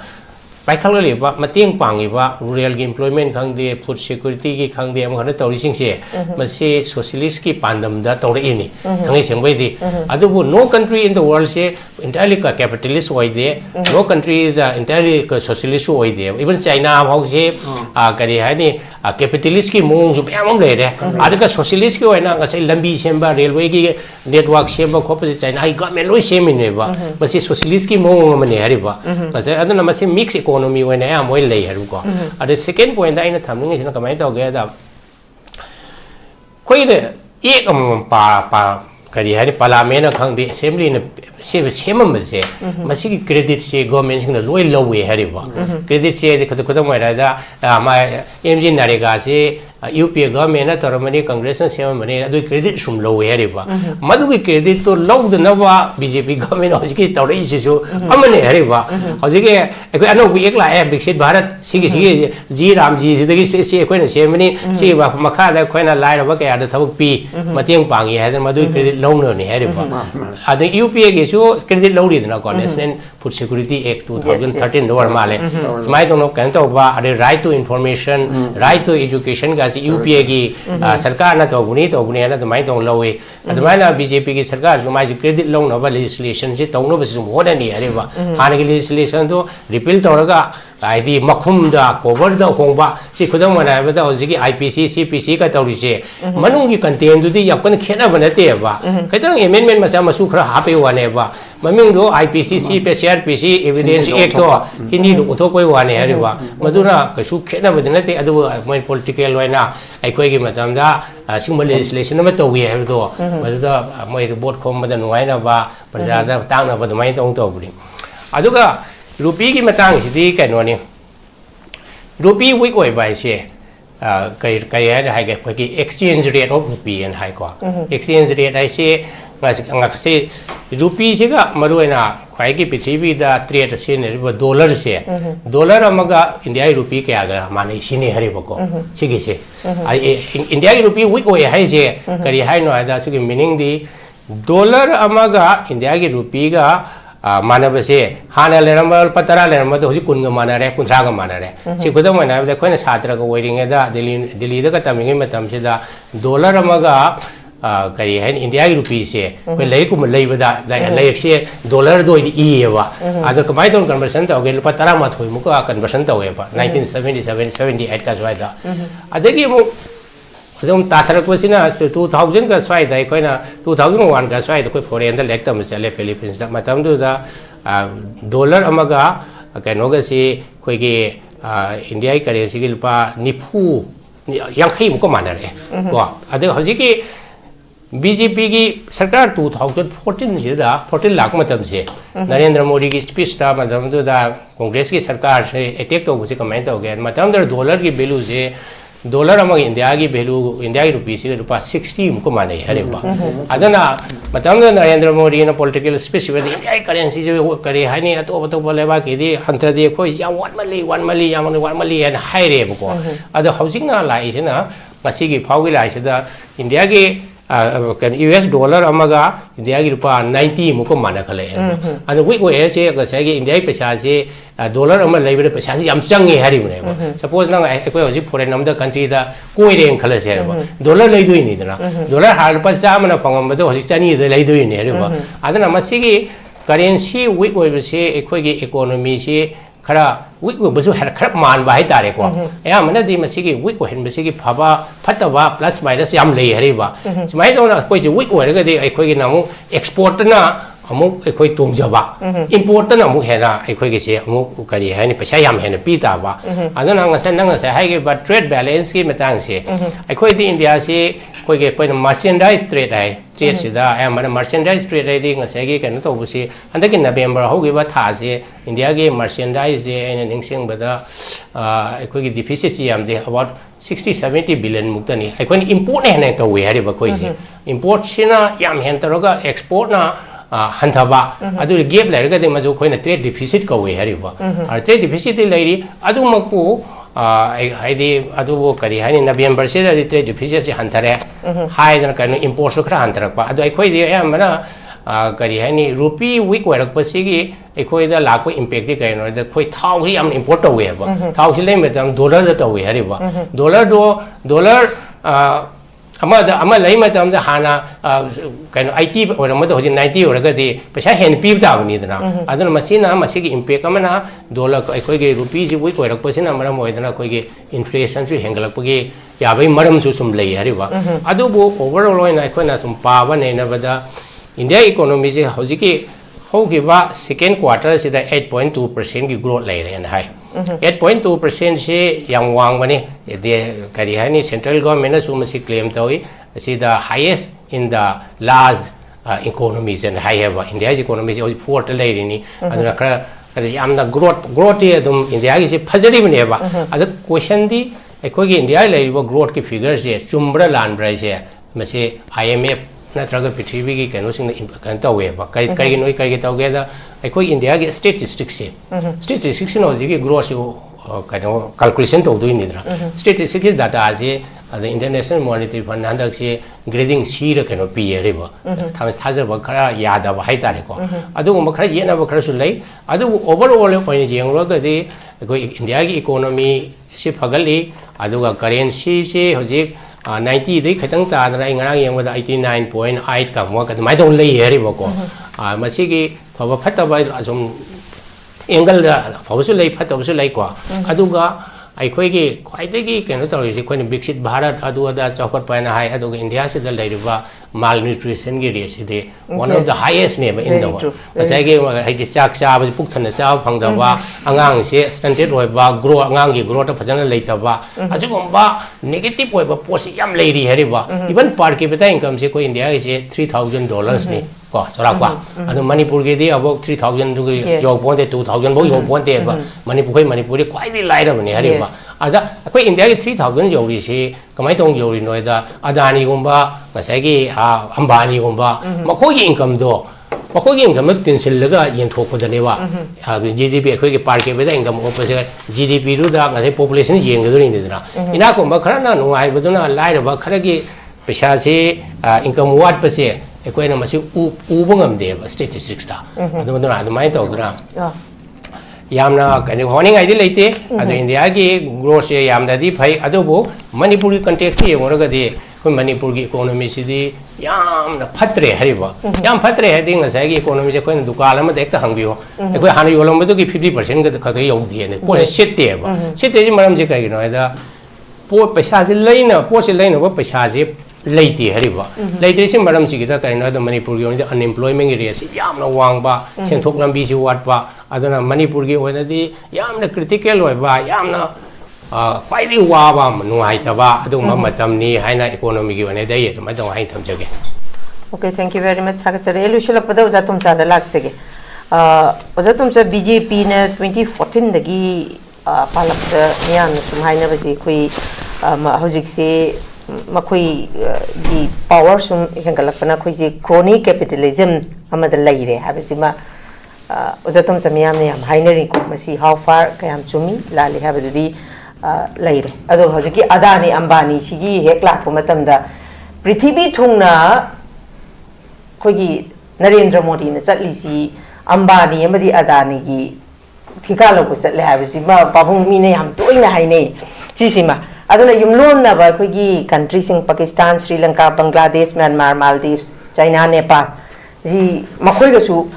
Paikang le ba mating pangi ba rural employment khang de food security ki khang de am khana tawri sing se mase socialist ki pandam da tawri ini thangi sengbai di adubu no country in the world se entirely capitalist oi de no country is entirely socialist oi de even China hau se kari hani capitalist ki mong ju pam le de adaka socialist ki oina ngasai lambi semba railway ki network semba khop se China ai government loi semin ba mase socialist ki mong amane hari ba ngasai aduna mase mix economy when I am well lay haruko at the second point that in a thumbing is not coming together quite a pa kari hari parliament khang the assembly in a same say masi credit say government in the low way hariba credit say the kotamada my MG Narega say UPA government at Romani Congress and Seven Money do credit from low hariba Madu credit to low the Nova BJP government of Ski Tori issue Amani hariba Hosike I know we like big shit Barat Sigi G Ramji the say Queen Semini see Makada Quena line of work at the top P Mating Pangi has a Madu credit loan on hariba at the UPA issue credit loaded in a National Food Security Act 2013 lower Male my don't know can't over the right to information right to education UPA ki sarkar na to guni na to mai tong lowe at mai na BJP ki sarkar so mai credit loan over legislation se tong no bas mo da ni are ba han ki legislation to repeal to ga ID makhum da cover da hongba si khudam mana ba da ji IPC CPC ka tawri se manung ki content du di yap kan khena bana te ba kaitang amendment masa masu khra ha pe wane ba maming do IPC CPC evidence act to hindi do to koi wane hari ba maduna ka su khena ba dina te adu mai political waina ai koi gi matam da singma legislation ma to wi ha do maduda mai report khom ma da waina ba praja da tang na ba mai tong to bri aduga rupee ki matang si di kaino ni rupee week oi bai se kay hai ga khoi ki exchange rate of rupee and hai ko exchange rate ai se nga se rupee se ga maruina khoi ki pichibi da trade se ne dollar se dollar amaga india rupee kya ga mane sine hari bako sigi se india rupee weak oi hai se kari hai no da sigi meaning di dollar amaga india ki rupee ga मानव से हाना लेरम पतरा लेरम तो हुजी कुन ग माना रे कुंथरा ग माना रे सि खुद माना बे खोइन छात्र ग वइरिंग दा दिल्ली दा तमिंग मतम से दा डॉलर अमगा करी है इंडिया की रुपी से कोई लई कुम लई बदा लई से डॉलर दो ई एवा आदर कमाई तो कन्वर्शन तो गे लुपा तरा मा थोइ मुको कन्वर्शन तो एबा 1977 78 का स्वाइदा अदगी मु अदम ताथरकवसिना 2000 का स्वाइदा कोइना 2001 का स्वाइदा कोई फॉरेन दा लेक्टम चले फिलीपींस दा मतम दु दा डॉलर अमगा कनोगा से कोई के इंडिया की करेंसी के लुपा निफु यांखै मुको मानरे को अदे हजि की बीजेपी की सरकार 2014 से 14 लाख मतम से नरेंद्र मोदी की स्पीच दा मतम दु दा कांग्रेस की सरकार से अटैक तो से कमेंट हो गया मतम दर डॉलर की वैल्यू से डॉलर अमग इंडिया की वैल्यू इंडिया की रुपी से रुपा 60 मुको माने हरेबा अदना मतम नरेंद्र मोदी ने पॉलिटिकल स्पीच में इंडिया की करेंसी जो करे हानि अतो अतो लेबा के दे हंता दे कोई या वन मली एन हाइरे बको अद हाउसिंग ना लाइसेना मसी की फाउगी लाइसेदा इंडिया की US डॉलर अमगा इंडिया की रुपा 90 मुको माना खले अद वीक वे से गसागी इंडिया की पैसा से डॉलर अम लेबे पैसा से याम चंगे हरि बने सपोज ना कोई होजी फॉरेन नम द कंट्री दा कोई रेन खले से डॉलर ले दुई नि दना डॉलर हाल पर चा मन फंगम बदो होजी चनी द ले दुई नि हरि बा अदना मसी की करेंसी वीक वे से एकोई की इकोनॉमी से खरा वीक बसु हर खर मान बाय तारे को या मन दी मसी की वीक हेन मसी की फबा फतबा प्लस माइनस याम ले हरिबा स्माइ दोना कोई जे वीक ओरगा दे अखोई की नामु एक्सपोर्ट ना अमुक अखोई तोंजबा इंपोर्ट ना अमुक हेना अखोई की से अमुक करी है नि पैसा याम हेन पीताबा अदना ngasa nang ngasa hai ge but trade balance की मतंग से अखोई दी इंडिया से कोई के कोई मर्चेंडाइज ट्रेड है ट्रेड सिदा है मन मर्चेंडाइज ट्रेड है दी ngasa ge कन तो बुसी अंदर की नवंबर होगिबा था से इंडिया के मर्चेंडाइज से इन निंगसिंग बदा अखोई की डिफिसिट से याम दे अबाउट 60-70 बिलियन मुक्तनी अखोई इंपोर्ट है तो वे हरिबा कोई से इंपोर्ट सिना याम हेन तरोगा एक्सपोर्ट ना हंथबा अदु गेप लेरगा दे मजो खोइना ट्रेड डिफिसिट कवे हरिबा और ट्रेड डिफिसिट लेरी अदु मकु हाइदे अदु वो करी हानि नवंबर से ट्रेड डिफिसिट से हंथरे हाइदन कनो इंपोर्ट सो खरा हंथरकपा अदु अखोइ दे यामना करी हानि रुपी वीक वरकपसिगी अखोइदा लाको इम्पैक्ट दे कनो द खोइ थाउ हि याम इंपोर्ट तवे बा थाउ से लेमे तम डॉलर द तवे हरिबा डॉलर अमा लैमा तम हाना कनो 80 ओरमद होजि 90 ओरगदि पैसा हेन पीब ताबनिदना अदन मसीना मसीगी इम्पैक्ट अमना डॉलर अखोइगे रुपी जि वीक ओरकपसिना मरम ओइदना अखोइगे इन्फ्लेशन सु हेंगलकपगे याबै मरम सु सुम लै हरिबा अदुबो ओवरऑल ओइना अखोइना सुम पाबा नैनबदा इंडिया इकोनॉमी से होजिकी होगिबा सेकेंड क्वार्टर से 8.2% की ग्रोथ ले रहे हैं 8.2% से yang wang bani de kari hani central government su masi claim tawi si the highest in the large economies and high have India's economy is 4th lai ni aduna kara yamna growth ye dum India gi se phajari bane ba ad question di ekoi gi India lai ba growth ki figures se chumbra lanbra se masi IMF नत्रगा पृथ्वी की कनो सिंग कन तवे बा कई कई नोई कई तवे दा अखोई इंडिया की स्टैटिस्टिक्स से नो जी ग्रोथ से कनो कैलकुलेशन तो दोई निद्रा स्टैटिस्टिक्स डाटा जे अद इंटरनेशनल मॉनेटरी फंड हंदक से ग्रेडिंग सी र कनो पी रेबा थामस थाजब खरा यादब हाई तारे को अदु म खरा येना ब खरा सु लै अदु ओवरऑल पॉइंट जेंगरो गदि अखोई इंडिया की इकोनॉमी से फगली अदुगा करेंसी से होजिक 90 दे खतंग तादना इंगरा येंगदा 89.8 का मो कद माइदों ले हेरिबको मसिगी फब फतबा असम एंगल दा फबसु ले फतबसु ले को अदुगा अखोइगी ख्वाइदगी केनो तौरिसि खोइन विकसित भारत अदु अदा चौकट पाना हाई अदुगा इंडिया से दल लेरिबा माल न्यूट्रिशन की रेट से दे वन ऑफ द हाईएस्ट ने इन द वर्ल्ड हाइदि चाक चाब पुक थन चाब फंगदबा अंगांग से स्टंटेड होइबा ग्रो अंगांग की ग्रोथ फजन लेतबा अजुगुंबा नेगेटिव होइबा पोसी याम लेरी Hariba even per capita income से कोई इंडिया से $3,000 ने ko sorakwa adu manipur ge di about 3000 du yo ponte 2000 bo yo ponte ba manipur kwai di lai ra bani hari ba ada akoi india ge 3000 yo ri si kamai tong yo ri noi da adani gumba kasai ge ambani gumba makoi gi income do makoi gi income tin sil laga yen thok da ne wa gdp akoi ge par ke be da income opose gdp ru da ngai population yen ge do ni da ina ko ba khara na no ai ba do na lai ra ba khara ge pesha se income wat pa se ekoi na masi ubungam de statistics ta adu mai to dra yamna kani honing ai di leite adu india gi growth ye yamda di phai adu bo manipuri context ye ngora ga di ko manipur gi economy si di yamna phatre hariba yam phatre he ding sa gi economy se ko na dukala ma dekta hangbiyo ekoi hanu yolom do gi 50% ga ka yo di ne po se sette ba sette ji maram je kai gi no da po paisa se leina po se leina ba paisa je leite hariba leite sim maram si gida kai na da manipur gi oni unemployment area si yamna wangba senthok lambi si watpa aduna manipur gi oina di yamna critical oi ba yamna kwai di wa ba nuai ta ba adu ma matam ni haina economy gi oina dai to ma dong hain thamjage.
Okay, thank you very much Sakachare elushila pada uza tumcha da laksege uza tumcha BJP na 2014 dagi palak da yan sum haina basi khoi hojik se makoi di power sum hengalakpana khoi ji crony capitalism amada laire habisima uzatum samiyam ne am hainari ko masi how far kayam chumi lali habidi laire ado hojiki adani ambani sigi hekla ko matamda prithvi thungna khoi Narendra Modi na chatli si ambani amadi adani gi thikalo ko chatle habisima babung mi ne yam toina haine sisima aduna yumlon na ba khoi country sing Pakistan, Sri Lanka, Bangladesh, Myanmar, Maldives, China, Nepal ji makhoi ga su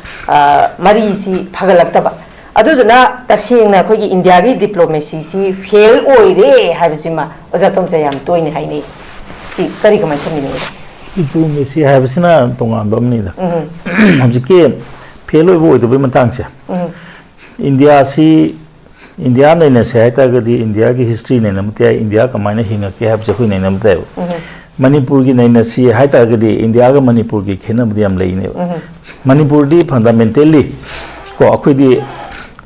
mari si phagalak ba aduna tasing na khoi India gi diplomacy si fail oi re habisima ojatom sa yam toine haine ki kari ka man samini
diplomacy habisina tongan bam ni da hamjike fail oi bo do be matang se India si India ne se hai ta gadi India ki history ne namte India ka mane hinga ke hab je khoi ne namte Manipur gi ne si hai ta gadi India ga Manipur gi khena mdiam lai ne Manipur di fundamentally ko akhoi di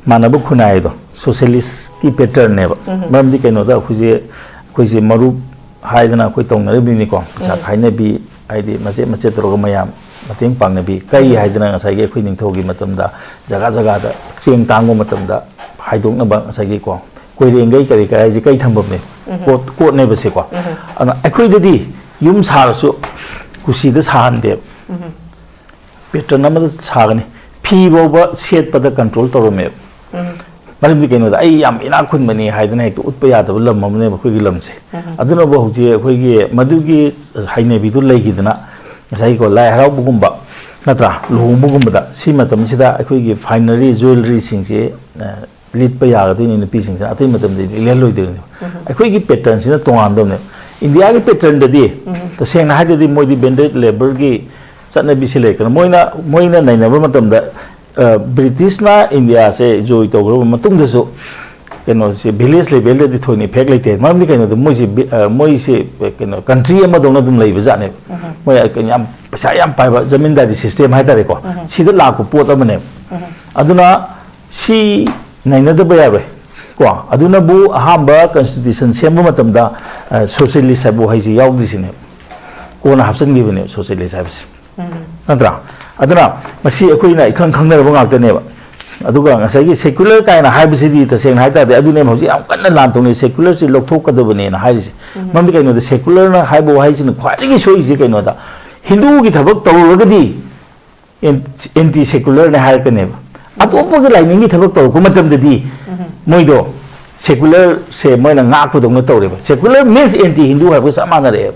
manabu khunai do socialist ki pattern ne ba mam di kaino da khoi je maru hai dana khoi tong na bi ni ko sa khai ne bi ai di mache tro ga mayam mateng pang ne bi kai hai dana ngasai ge khoi ning thogi matam da jaga da cheng tang go matam da haidok na ba sagi ko koi rengai kari kai ji kai thambam ne ko ne base ko ana akhoi de di yum sar su kusi da san de petra na ma sa gani phi bo ba set pa da control to me marim di keno da ai yam ina khun mani haidana hek ut pa ya da lam mam ne khoi gi lam se aduna bo hoje khoi gi madu gi haine bi du lai gi dana sai ko lai harau bu gum ba natra luhung bu gum da si matam sida akhoi gi finery jewelry sing se lit pa ya ga ni pi sing sa atai matam de le loi de akhoi gi pattern sina tongan dom ne India gi pattern de di ta seng na ha de moi di banded labor gi satna bi sile kan moina nai na ba matam da British na India se joy to gro matung de so keno se village level de di thoi phek lai te mam di keno de moi se keno country ama dong na dum lai ba ja ne moi yam pasa yam pai ba zamindari system hai ta re ko sida la ko pot amane aduna si naina da ba ya re ko aduna bu ahamba constitution semba matam da socialist bu hai ji yaw di sine ko na hapsan gi bane socialist habs nandra aduna masi akoi na ikhang khang na ba ngak ta ne ba aduga ngasai gi secular kai na hai bisi di ta seng hai ta de adune mauji am kan lan tong ni secular si lok thok ka da bane na hai ji mam di kai no da secular na hai bo hai sin khwai gi soi ji kai no da hindu gi thabak taw ga di anti secular na hai ka ne ba atopa ga lai ni thabak taw ko matam de di moi do secular se moi na ngak ko dong na taw re ba secular means anti hindu ha ko samana re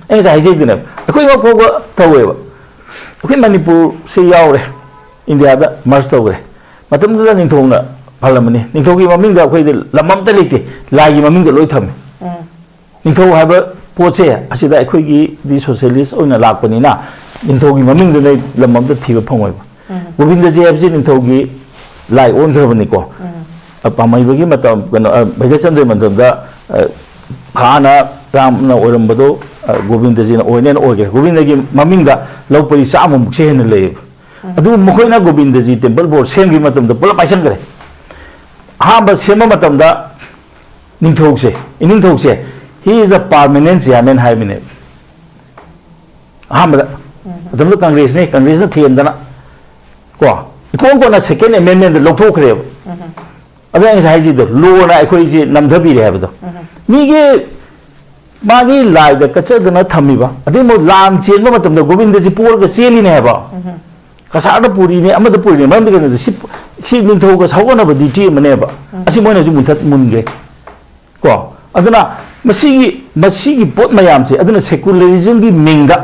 ai sai ji de ne akoi ngok ko taw we ba akoi manipur se yaw re India da mars taw re matam da ning thong na phalamani ning thogi maming da akoi de lamam ta lite lai gi maming da loi tham ning thog ha ba poche asida akoi gi di socialist oina lak pani na ning thogi maming da nei lamam da thiba phongoi ba govinda ji abji ning thogi lai on khrabani ko apamai bagi matam Meghachandra matam da phana ram na oram bado Govind जी ओने ओगे गोविंद की ममिंग दा लौपरी चाम मुक्से हेन ले अदु मखोइना गोविंद जी temple board same की मतम दा पुला पाइसन करे हा बस सेम मतम दा निंथोकसे इनिंथोकसे he is the permanent chairman हाय मिने हा बदा अदम कांग्रेस ने थेमदना को इकों को ना सेकेंड अमेंडमेंट लौथोखरे अदु हाय जी दो लो ना अखोइ जी नमधबी रे हबदो मीगे मागी लाइद कचदना थमीबा अदे मो लाम चेन मतम दा गोविंद जी पोर का चेली ने हेबा कसाड पुरी ने अमद पुरी ने मम दिगन सी निंथो का सावना ब डिटी मने बा असि मोना जु मुथत मुनगे को अदना मसीगी पोत मयाम से अदना सेकुलरिज्म की मिंगा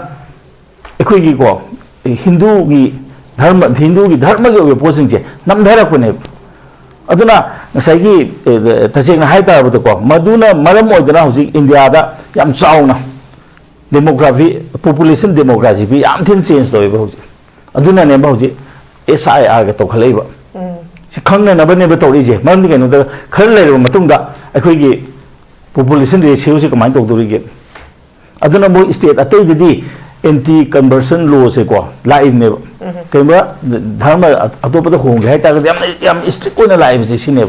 अखोई की को हिंदू की धर्म के पोसिंग से नमधरपने अदुना नसाइगी तसेंगना हाय ताबतो को मदुना मरम ओइदना हुजिक इंडिया दा याम चाउना डेमोग्राफी पॉपुलेशन डेमोग्राफी भी याम थिन चेंज तोइबा हुजिक अदुना ने बहुजिक SIR ga to khalaiba si khangna na bane ba tori je mam ni kenu da khar leiro matung da akhoi gi population ratio si kamai to duri ge aduna mo state atai di anti conversion law se ko la in ne kema dharma atopa da hong ga ta ga yam strict ko na la bi si ne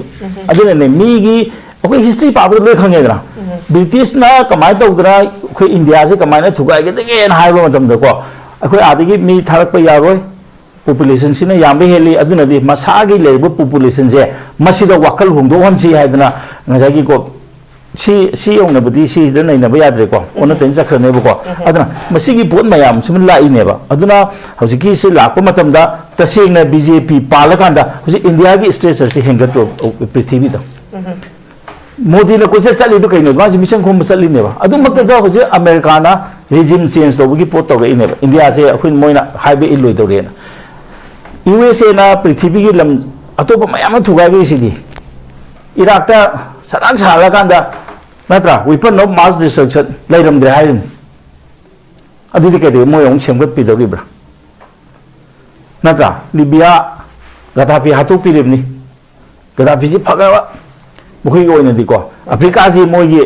aduna ne mi gi akhoi history pa ba le khange da British na kamai to dra akhoi India se kamai na thukai ge de ge na hai ba matam da ko akhoi adigi mi tharak pa yaroi population sina yambe heli aduna di masagi lebo population je masida wakal hongdo honsi haidana ngajagi ko si ong na budi si da nai na ba yadre ko ona ten chakra ne ko aduna masigi bon mayam sum la ine ba aduna hojiki si lakpa matam da tasing na BJP palakanda hoji India gi stature si hengat to prithvi da Modi na ko chali do kaino ma mission khom chali ne ba adu makta da hoji America na regime change to gi pot to ga ine ba India se akhun moina highway illoi do re na USA na prithvi gi lam atopa mayam thugai gi sidi Iraq ta sarang sala kanda natra weapon of mass destruction lairam de hairim adu de ke de moyong chemgat pi do bra natra Libya Gaddafi hatu pi rebni Gaddafi ji phaga mukhi go ina di ko Africa ji moy gi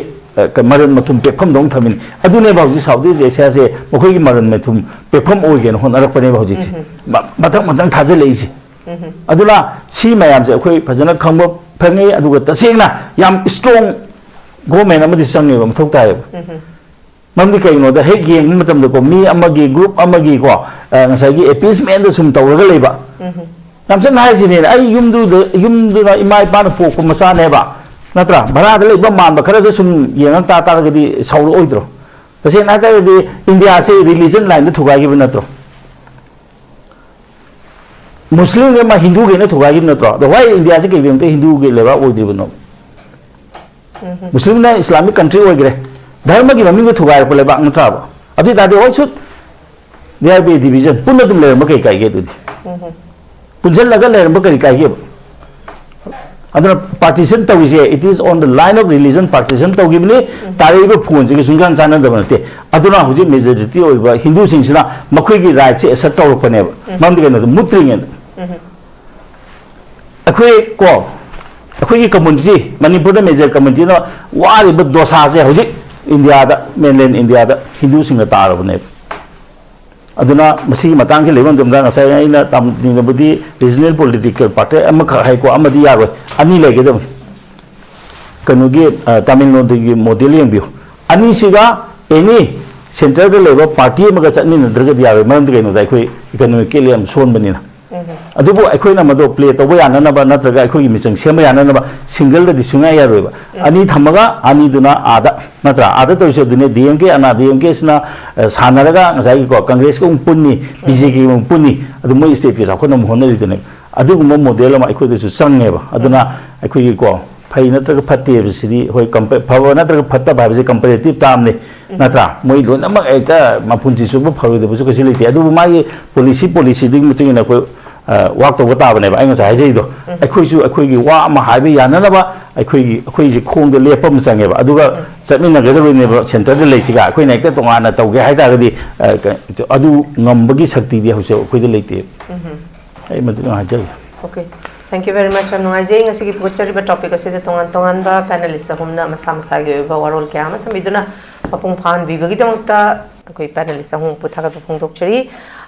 maran mathum pekham dong thamin adu ne bauji Saudi je se se mukhi gi maran mathum pekham oi gen hon arak pane bauji matang thaje lei si adula si mayam je khoi phajana khangbo phangi adu ga tasengna yam strong government amadi sangne ba mathok tai mamdi kai no da he game matam da ko mi amagi group amagi ko ngasai gi appeasement da sum tawraga leiba namsan hai si ne ai yumdu na imai pa na pok masa ne ba natra bhara da leiba man ba khara da sum yang ta ta ga di sauru oidro taseng na ta di India se religion line da thugai gi natro Muslim ke ma Hindu ke na thugai gi natro the why India se ke te Hindu ke leba oidri bano Muslim na Islamic country oi gre dharma gi mami ko thugai ko leba natra ba adi ta de oi should there be division punna tum le ma kai kai ge tu di punjal laga le ma kai kai ge aduna partition tawise it is on the line of religion partition tawgibni tariba phone ji sungan chana da banate aduna huji majority oiba Hindu sing sina makhoi gi right che asat tawrok pane ba mamdi gena mutring en akhoi gi community manipur da major community no wari ba dosa se huji India da mainland India da Hindu sing ta arabne aduna masi matang se lebon jamda ngasai ina tam ni budi regional political party am kha hai ko amadi ya roi ani lege dam kanu gi Tamil Nadu gi model yang biu ani siga any central level party ma ga chani na draga dia roi mam de no dai khoi economic le am son bani na adubu akhoi na mado play to ya na ba na traga akhoi gi misang sema ya na ba single da disunga ya roi ba ani thamaga ani duna ada natra ada to so dune DMK ana DMK sna sanaraga ngasai ko Congress ko punni BJP ko punni adu moi state ke sa ko nam honari dune adu mo model ma akhoi de su sangne ba aduna akhoi gi ko phai natra phatte bisidi hoi compare phava natra phatta ba bi comparative term ne natra moi lon ama eta mapunji su bu pharu de bu ko silite adu ma gi policy ding muting na ko walk to bata bane ba ai ngasai sei do akhoi gi wa ma hai bi yana na ba akhoi ji khong de lepam sange ba aduga chatmin na gadu ne ba center de lei siga akhoi naik ta tonga na tauge hai ta ga di adu ngambagi shakti di hause akhoi de leite ai matu ha jai
okay thank you very much no ajay ngasi ki puchari ba topic ase de tongan ba panelist humna masa ge ba warol kya ma thamiduna ꯃꯄꯨꯡ ꯐꯥꯍꯟꯕꯤꯕꯒꯤꯗꯃꯛꯇ ꯑꯩꯈꯣꯏ panelist ꯑꯍꯨꯝ ꯄꯨꯊꯥꯒꯠꯄ ꯐꯣꯡꯗꯣꯛꯆꯔꯤ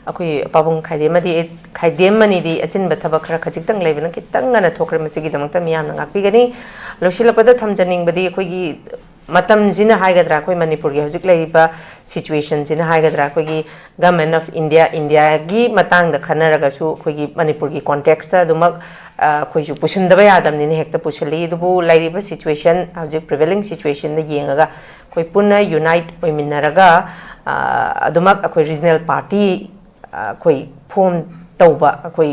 ꯑꯩꯈꯣꯏ ꯄꯥꯕꯨꯡ ꯈꯥꯏꯗꯦꯝ ꯃꯅꯤꯗꯤ ꯑꯆꯤꯟꯕ ꯊꯕꯛ ꯈꯔ ꯈꯖꯤꯛꯇꯪ ꯂꯩꯕꯅ ꯈꯤꯇꯪ ꯉꯟꯅ ꯊꯣꯛꯈ꯭ꯔꯦ ꯃꯁꯤꯒꯤꯗꯃꯛꯇ ꯃꯤꯌꯥꯝꯅ ꯉꯥꯛꯄꯤꯒꯅꯤ ꯂꯣꯏꯁꯤꯜꯂꯛꯄꯗ ꯊꯝꯖꯅꯤꯡꯕꯗꯤ ꯑꯩꯈꯣꯏꯒꯤ ꯃꯇꯝꯁꯤꯅ ꯍꯥꯏꯒꯗ꯭ꯔꯥ ꯑꯩꯈꯣꯏ ꯃꯅꯤꯄꯨꯔꯒꯤ ꯍꯧꯖꯤꯛ ꯂꯩꯔꯤꯕ ꯁꯤꯆꯨꯋꯦꯁꯟꯁꯤꯅ ꯍꯥꯏꯒꯗ꯭ꯔꯥ ꯑꯩꯈꯣꯏꯒꯤ ꯒꯚꯔꯟꯃꯦꯟꯠ ꯑꯣꯐ ꯏꯟꯗꯤꯌꯥꯒꯤ ꯃꯇꯥꯡꯗ ꯈꯟꯅꯔꯒꯁꯨ ꯑꯩꯈꯣꯏꯒꯤ ꯃꯅꯤꯄꯨꯔꯒꯤ ꯀꯣꯟꯇꯦꯛꯁꯇ ꯑꯗꯨꯃꯛ ꯑꯩꯈꯣꯏꯁꯨ ꯄꯨꯁꯤꯟꯗꯕ ꯌꯥꯗꯕꯅꯤꯅ ꯍꯦꯛꯇ ꯄꯨꯁꯤꯜꯂꯤ ꯑꯗꯨꯕꯨ ꯂꯩꯔꯤꯕ ꯁꯤꯆꯨꯋꯦꯁꯟ ꯍꯧꯖꯤꯛ ꯄ꯭रिꯚꯦꯂꯤꯡ ꯁꯤꯆꯨꯋꯦꯁꯟꯗ ꯌꯦꯡꯉꯒ ꯑꯩꯈꯣꯏ ꯄꯨꯟꯅ ꯌꯨꯅꯥꯏꯠ ꯑꯣꯏꯃꯤꯟꯅꯔꯒ ꯑꯗꯨꯃꯛ ꯑꯩꯈꯣꯏ ꯔꯤꯖꯅꯦꯜ ꯄꯥꯔꯇꯤ ꯑꯩꯈꯣꯏ ꯐꯣꯝ ꯇꯧꯕ ꯑꯩꯈꯣꯏ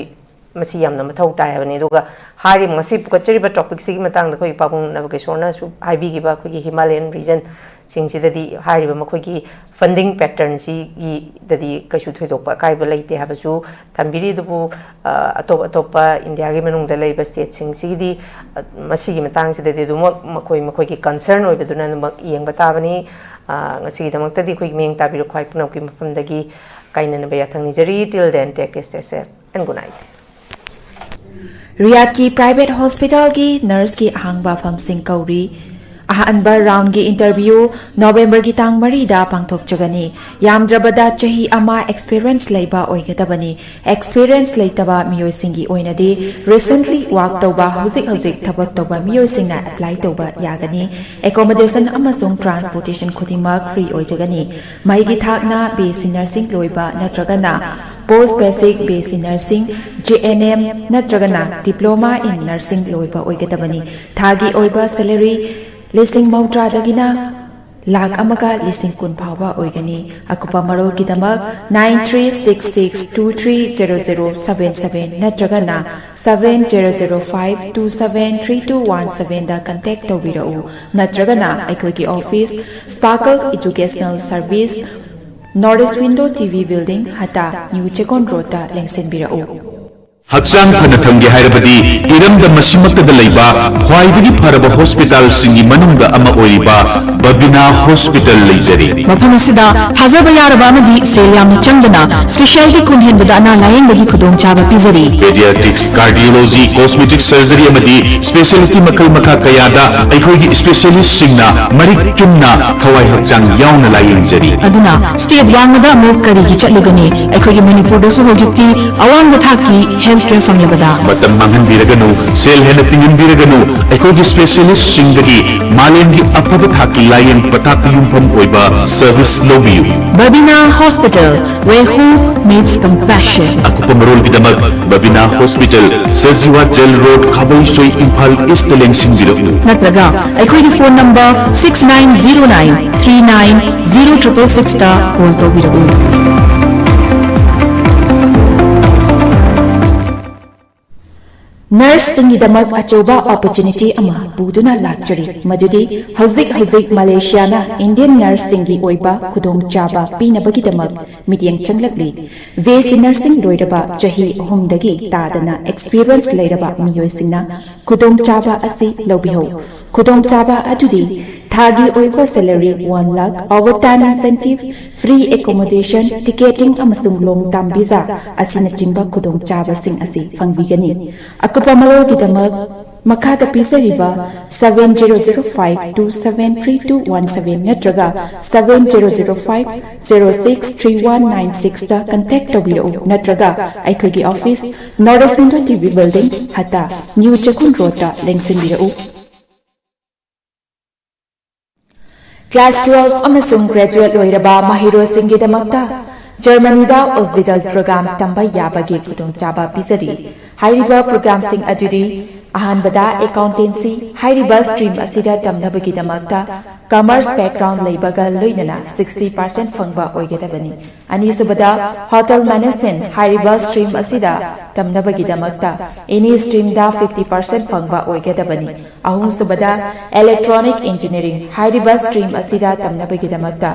ꯃꯁꯤ ꯌꯥꯝꯅ ꯃꯊꯧ ꯇꯥꯏ ꯍꯥꯏꯕꯅꯤ ꯑꯗꯨꯒ ꯍꯥꯏꯔꯤꯕ ꯉꯁꯤ ꯄꯨꯈꯠꯆꯔꯤꯕ ꯇꯣꯄꯤꯛꯁꯤꯒꯤ ꯃꯇꯥꯡꯗ ꯑꯩꯈꯣꯏ ꯄꯥꯕꯨꯡ ꯅꯕꯀꯤꯁꯣꯔꯅꯁꯨ ꯍꯥꯏꯕꯤꯈꯤꯕ ꯑꯩꯈꯣꯏꯒꯤ ꯍꯤꯃꯥꯂꯌꯟ ꯔꯤꯖꯟ ꯁꯤꯡꯁꯤꯗꯗꯤ ꯍꯥꯏꯔꯤꯕ ꯃꯈꯣꯏꯒꯤ ꯐꯟꯗꯤꯡ ꯄꯦꯇꯔꯟꯁꯤꯒꯤꯗꯗꯤ ꯀꯩꯁꯨ ꯊꯣꯏꯗꯣꯛꯄ ꯑꯀꯥꯏꯕ ꯂꯩꯇꯦ ꯍꯥꯏꯕꯁꯨ ꯊꯝꯕꯤꯔꯤ ꯑꯗꯨꯕꯨ ꯑꯇꯣꯞ ꯑꯇꯣꯞꯄ ꯏꯟꯗꯤꯌꯥꯒꯤ ꯃꯅꯨꯡꯗ ꯂꯩꯔꯤꯕ ꯁ꯭ꯇꯦꯠꯁꯤꯡꯁꯤꯒꯤꯗꯤ ꯃꯁꯤꯒꯤ ꯃꯇꯥꯡꯁꯤꯗꯗꯤ ꯑꯗꯨꯃꯛ ꯃꯈꯣꯏꯒꯤ ꯀꯟꯁꯔꯟ ꯑꯣꯏꯕꯗꯨꯅ ꯑꯗꯨꯃꯛ ꯌꯦꯡꯕ ꯇꯥꯕꯅꯤ ꯉꯁꯤꯒꯤꯗꯃꯛꯇꯗꯤ ꯑꯩꯈꯣꯏ ꯃꯤꯠꯌꯦꯡ ꯇꯥꯕꯤꯔꯣ ꯈ꯭ꯋꯥꯏ ꯄꯨꯝꯅꯃꯛꯀꯤ ꯃꯐꯝꯗꯒꯤ ꯀꯥꯏꯅꯅꯕ ꯌꯥꯊꯪ ꯅꯤꯖꯔꯤ till then take care stay safe and good night
ꯔꯤꯌꯥꯗꯀꯤ ꯄ꯭ꯔꯥꯏꯚꯦꯠ ꯍꯣꯁꯄꯤꯇꯥꯜꯒꯤ ꯅꯔꯁꯀꯤ ꯑꯍꯥꯡꯕ ꯐꯝꯁꯤꯡ ꯀꯧꯔꯤ ꯑꯍꯥꯟꯕ ꯔꯥꯎꯟꯒꯤ ꯏꯟꯇꯔꯚ꯭ꯌꯨ ꯅꯣꯚꯦꯝꯕꯔꯒꯤ ꯇꯥꯡ 4ꯗ ꯄꯥꯡꯊꯣꯛꯆꯒꯅꯤ ꯌꯥꯝꯗ꯭ꯔꯕꯗ ꯆꯍꯤ ꯑꯃ ꯑꯦꯛꯁꯄꯤꯔꯤꯌꯦꯟꯁ ꯂꯩꯕ ꯑꯣꯏꯒꯗꯕꯅꯤ ꯑꯦꯛꯁꯄꯤꯔꯤꯌꯦꯟꯁ ꯂꯩꯇꯕ ꯃꯤꯑꯣꯏꯁꯤꯡꯒꯤ ꯑꯣꯏꯅꯗꯤ ꯔꯤꯁꯦꯟꯠꯂꯤ ꯋꯥꯔꯛ ꯇꯧꯕ ꯍꯧꯖꯤꯛ ꯊꯕꯛ ꯇꯧꯕ ꯃꯤꯑꯣꯏꯁꯤꯡꯅ ꯑꯦꯄ꯭ꯂꯥꯏ ꯇꯧꯕ ꯌꯥꯒꯅꯤ ꯑꯦꯀꯣꯃꯣꯗꯦꯁꯟ ꯑꯃꯁꯨꯡ ꯇ꯭ꯔꯥꯟꯁꯄꯣꯔꯇꯦꯁꯟ ꯈꯨꯗꯤꯡꯃꯛ ꯐ꯭ꯔꯤ ꯑꯣꯏꯖꯒꯅꯤ ꯃꯍꯩꯒꯤ ꯊꯥꯛꯅ ꯕꯤꯑꯦꯁꯁꯤ ꯅꯔꯁꯤꯡ ꯂꯣꯏꯕ ꯅꯠꯇ꯭ꯔꯒꯅ post basic BSc nursing JNM नत्रगना डिप्लोमा इन नर्सिंग लोइबा ओइगदबनी थागी ओइबा सैलरी लिसिंग मौद्रादगिना लाख अमका लिसिंग कुन फावा ओइगनी अकुपा मरोल की दमक 9366230077 नत्रगना 7005273217 दा कांटेक्ट तौबिरउ नत्रगना अखोगी office sparkle educational service north east window TV building हता न्यू चेकोन रोड लेंसिनबिरउ
हक्चांग फन थंगे हायरबदी इरमद मसिमक्तद लैबा ख्वाइदगी फरब हॉस्पिटल सिंगी मनुंग अमा ओइबा बबिना हॉस्पिटल लैजरी
मफम असिदा थाजब यारबा अमदी सेल यामना चंगना स्पेशलिटी कुनहेनबदा अना लायेंबगी खुदोंचाबा पिजरी
पेडियाट्रिक्स कार्डियोलॉजी कॉस्मेटिक सर्जरी अमदी स्पेशलिटी मखल मखा कयादा अखोइगी स्पेशलिस्ट सिंगना मरिक चुमना थवाई हक्चांग यावना लायेंजरी
अदुना स्टेट वांगदा अमुक करिगी चटलुगनी अखोइगी मणिपुरदसु होजिक्ति अवांग थाकी हेल्थकेयर फंगलबदा
मतम मांगन बिरगनु सेल हेन तिंगन बिरगनु अखोइगी स्पेशलिस्ट सिंगगी मालेंगी अफब थाकी लायेंग पताक युमफम ओइबा सर्विस लोबियु
बबिना hospital where hope meets compassion
अकुपमरोल बिदमक बबिना hospital Sajiwa jail road Khabeisoi Imphal east लेंसिंग बिरगु
नत्रगा अखोइगी फोन नंबर 6909390666 ता कॉल तौबिरगु
नर्स सिंगिदमक अचौबा अपॉर्चुनिटी अमा बुदुना लाक्चरी मदुदी हजिक मलेशियाना इंडियन नर्स सिंगी ओइबा खुदोंग चाबा पीनबगिदमक मिडियम चंगलकली वेसी नर्सिंग लोइरबा चही अहुमदगी तादना एक्सपीरियंस लेरबा मियोइसिंगना खुदोंग चाबा असि लौबिहो खुदोंग चाबा अदुदी थागी ओइबा salary 1 lakh overtime incentive free accommodation ticketing अमसुंग लोंग टर्म वीजा असिना चिंबा खुदोंग चाबा सिंग असि फंगबिगनी अकुपा मरोगिदमक मखादा पिसरिबा 7005273217 नत्रगा 7005063196 ता कांटेक्ट तौबिरउ नत्रगा अखोगी office north east window TV building हता न्यू चेकुन रोड लेंसिनबिरउ क्लास 12 अमसुंग ग्रेजुएट लोइरबा महिरोसिंगिदमक्ता जर्मनीदा हॉस्पिटल प्रोग्राम तंबा याबगी खुदोंचाबा पिजरी हाइरिबा प्रोग्राम सिंग अदुदी अहानबदा अकाउंटेंसी हाइरिबा स्ट्रीम असिदा तमनबगिदमक्ता कॉमर्स बैकग्राउंड लेबगा लोइनना 60% फंगबा ओइगदबनी अनिसुबदा होटल मैनेजमेंट हाइरिबा स्ट्रीम असिदा तमनबगिदमक्ता एनी स्ट्रीम दा 50% फंगबा ओइगदबनी अहुमसुबदा इलेक्ट्रॉनिक इंजीनियरिंग हाइरिबा स्ट्रीम असिदा तमनबगिदमक्ता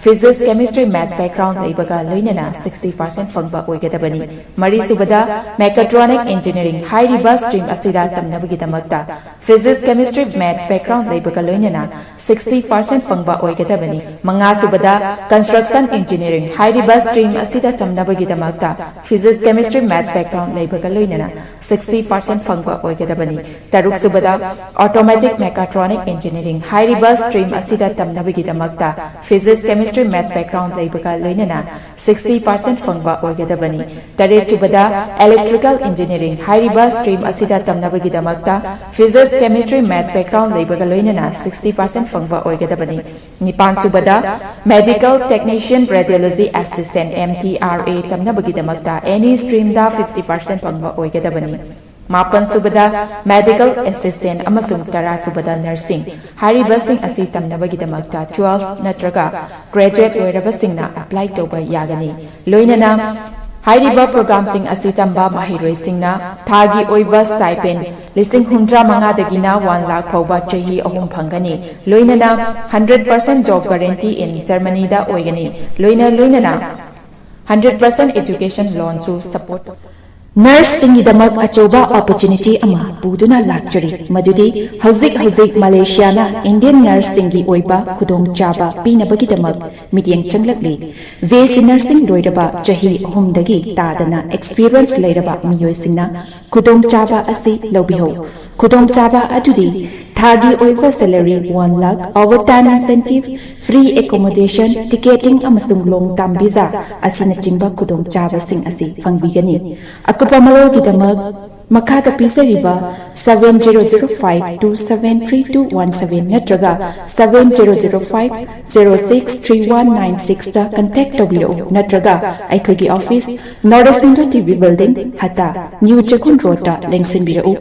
फिजिक्स केमिस्ट्री मैथ्स बैकग्राउंड लेबगा लोइनना 60% फंगबा ओइगदबनी मरीसुबदा मेकाट्रॉनिक इंजीनियरिंग हाइरिबा स्ट्रीम असिदा तमनबगिदमक्ता फिजिक्स केमिस्ट्री मैथ्स बैकग्राउंड लेबगा लोइनना 60% fangba oigadabani manga subada construction engineering hairiba stream asida tamnabagi damakta physics chemistry math background leibaga loinana 60% fangba oigadabani taruk subada automatic mechatronic engineering hairiba stream asida tamnabagi damakta physics chemistry math background leibaga loinana 60% fangba oigadabani taret subada electrical engineering hairiba stream asida tamnabagi damakta physics chemistry math background leibaga loinana 60% fangba oigadabani nipan subada medical technician radiology assistant MTRA tamnabagi damakta any stream da 50% fangba oigadabani Mapan subada medical assistant amasung tara subada nursing hariba sing asi tamnabagi damakta 12 natraga graduate oiraba singna apply toba yagani loinana Hairiba program sing asi tamba mahiroi singna thagi oiba stipend listing hundra manga dagina 1 lakh phauba chahi ahum phangani loinana 100% job guarantee in Germany da oigani loinana 100% education loan to support Nurse singidamak achoba opportunity ama buduna lakchari madudi hauzik Malaysia na Indian nurse singi oiba khudong chaba pinabagi damak meeting changlakli VC nursing doiraba chahi ahumdagi tadana experience leiraba miyoi singna khudong chaba asi lobiho khudong chaba adudi thagi oiba salary 1 lakh overtime incentive free accommodation ticketing amasung long term visa asina chingba khudong chaba sing asi fangbigani akupa malo gidamak makata pisariba 7005273217 natraga 7005063196 ta contact tobiro natraga aikhogi office North East TV building hata New Chakun Road ta lengsenbirau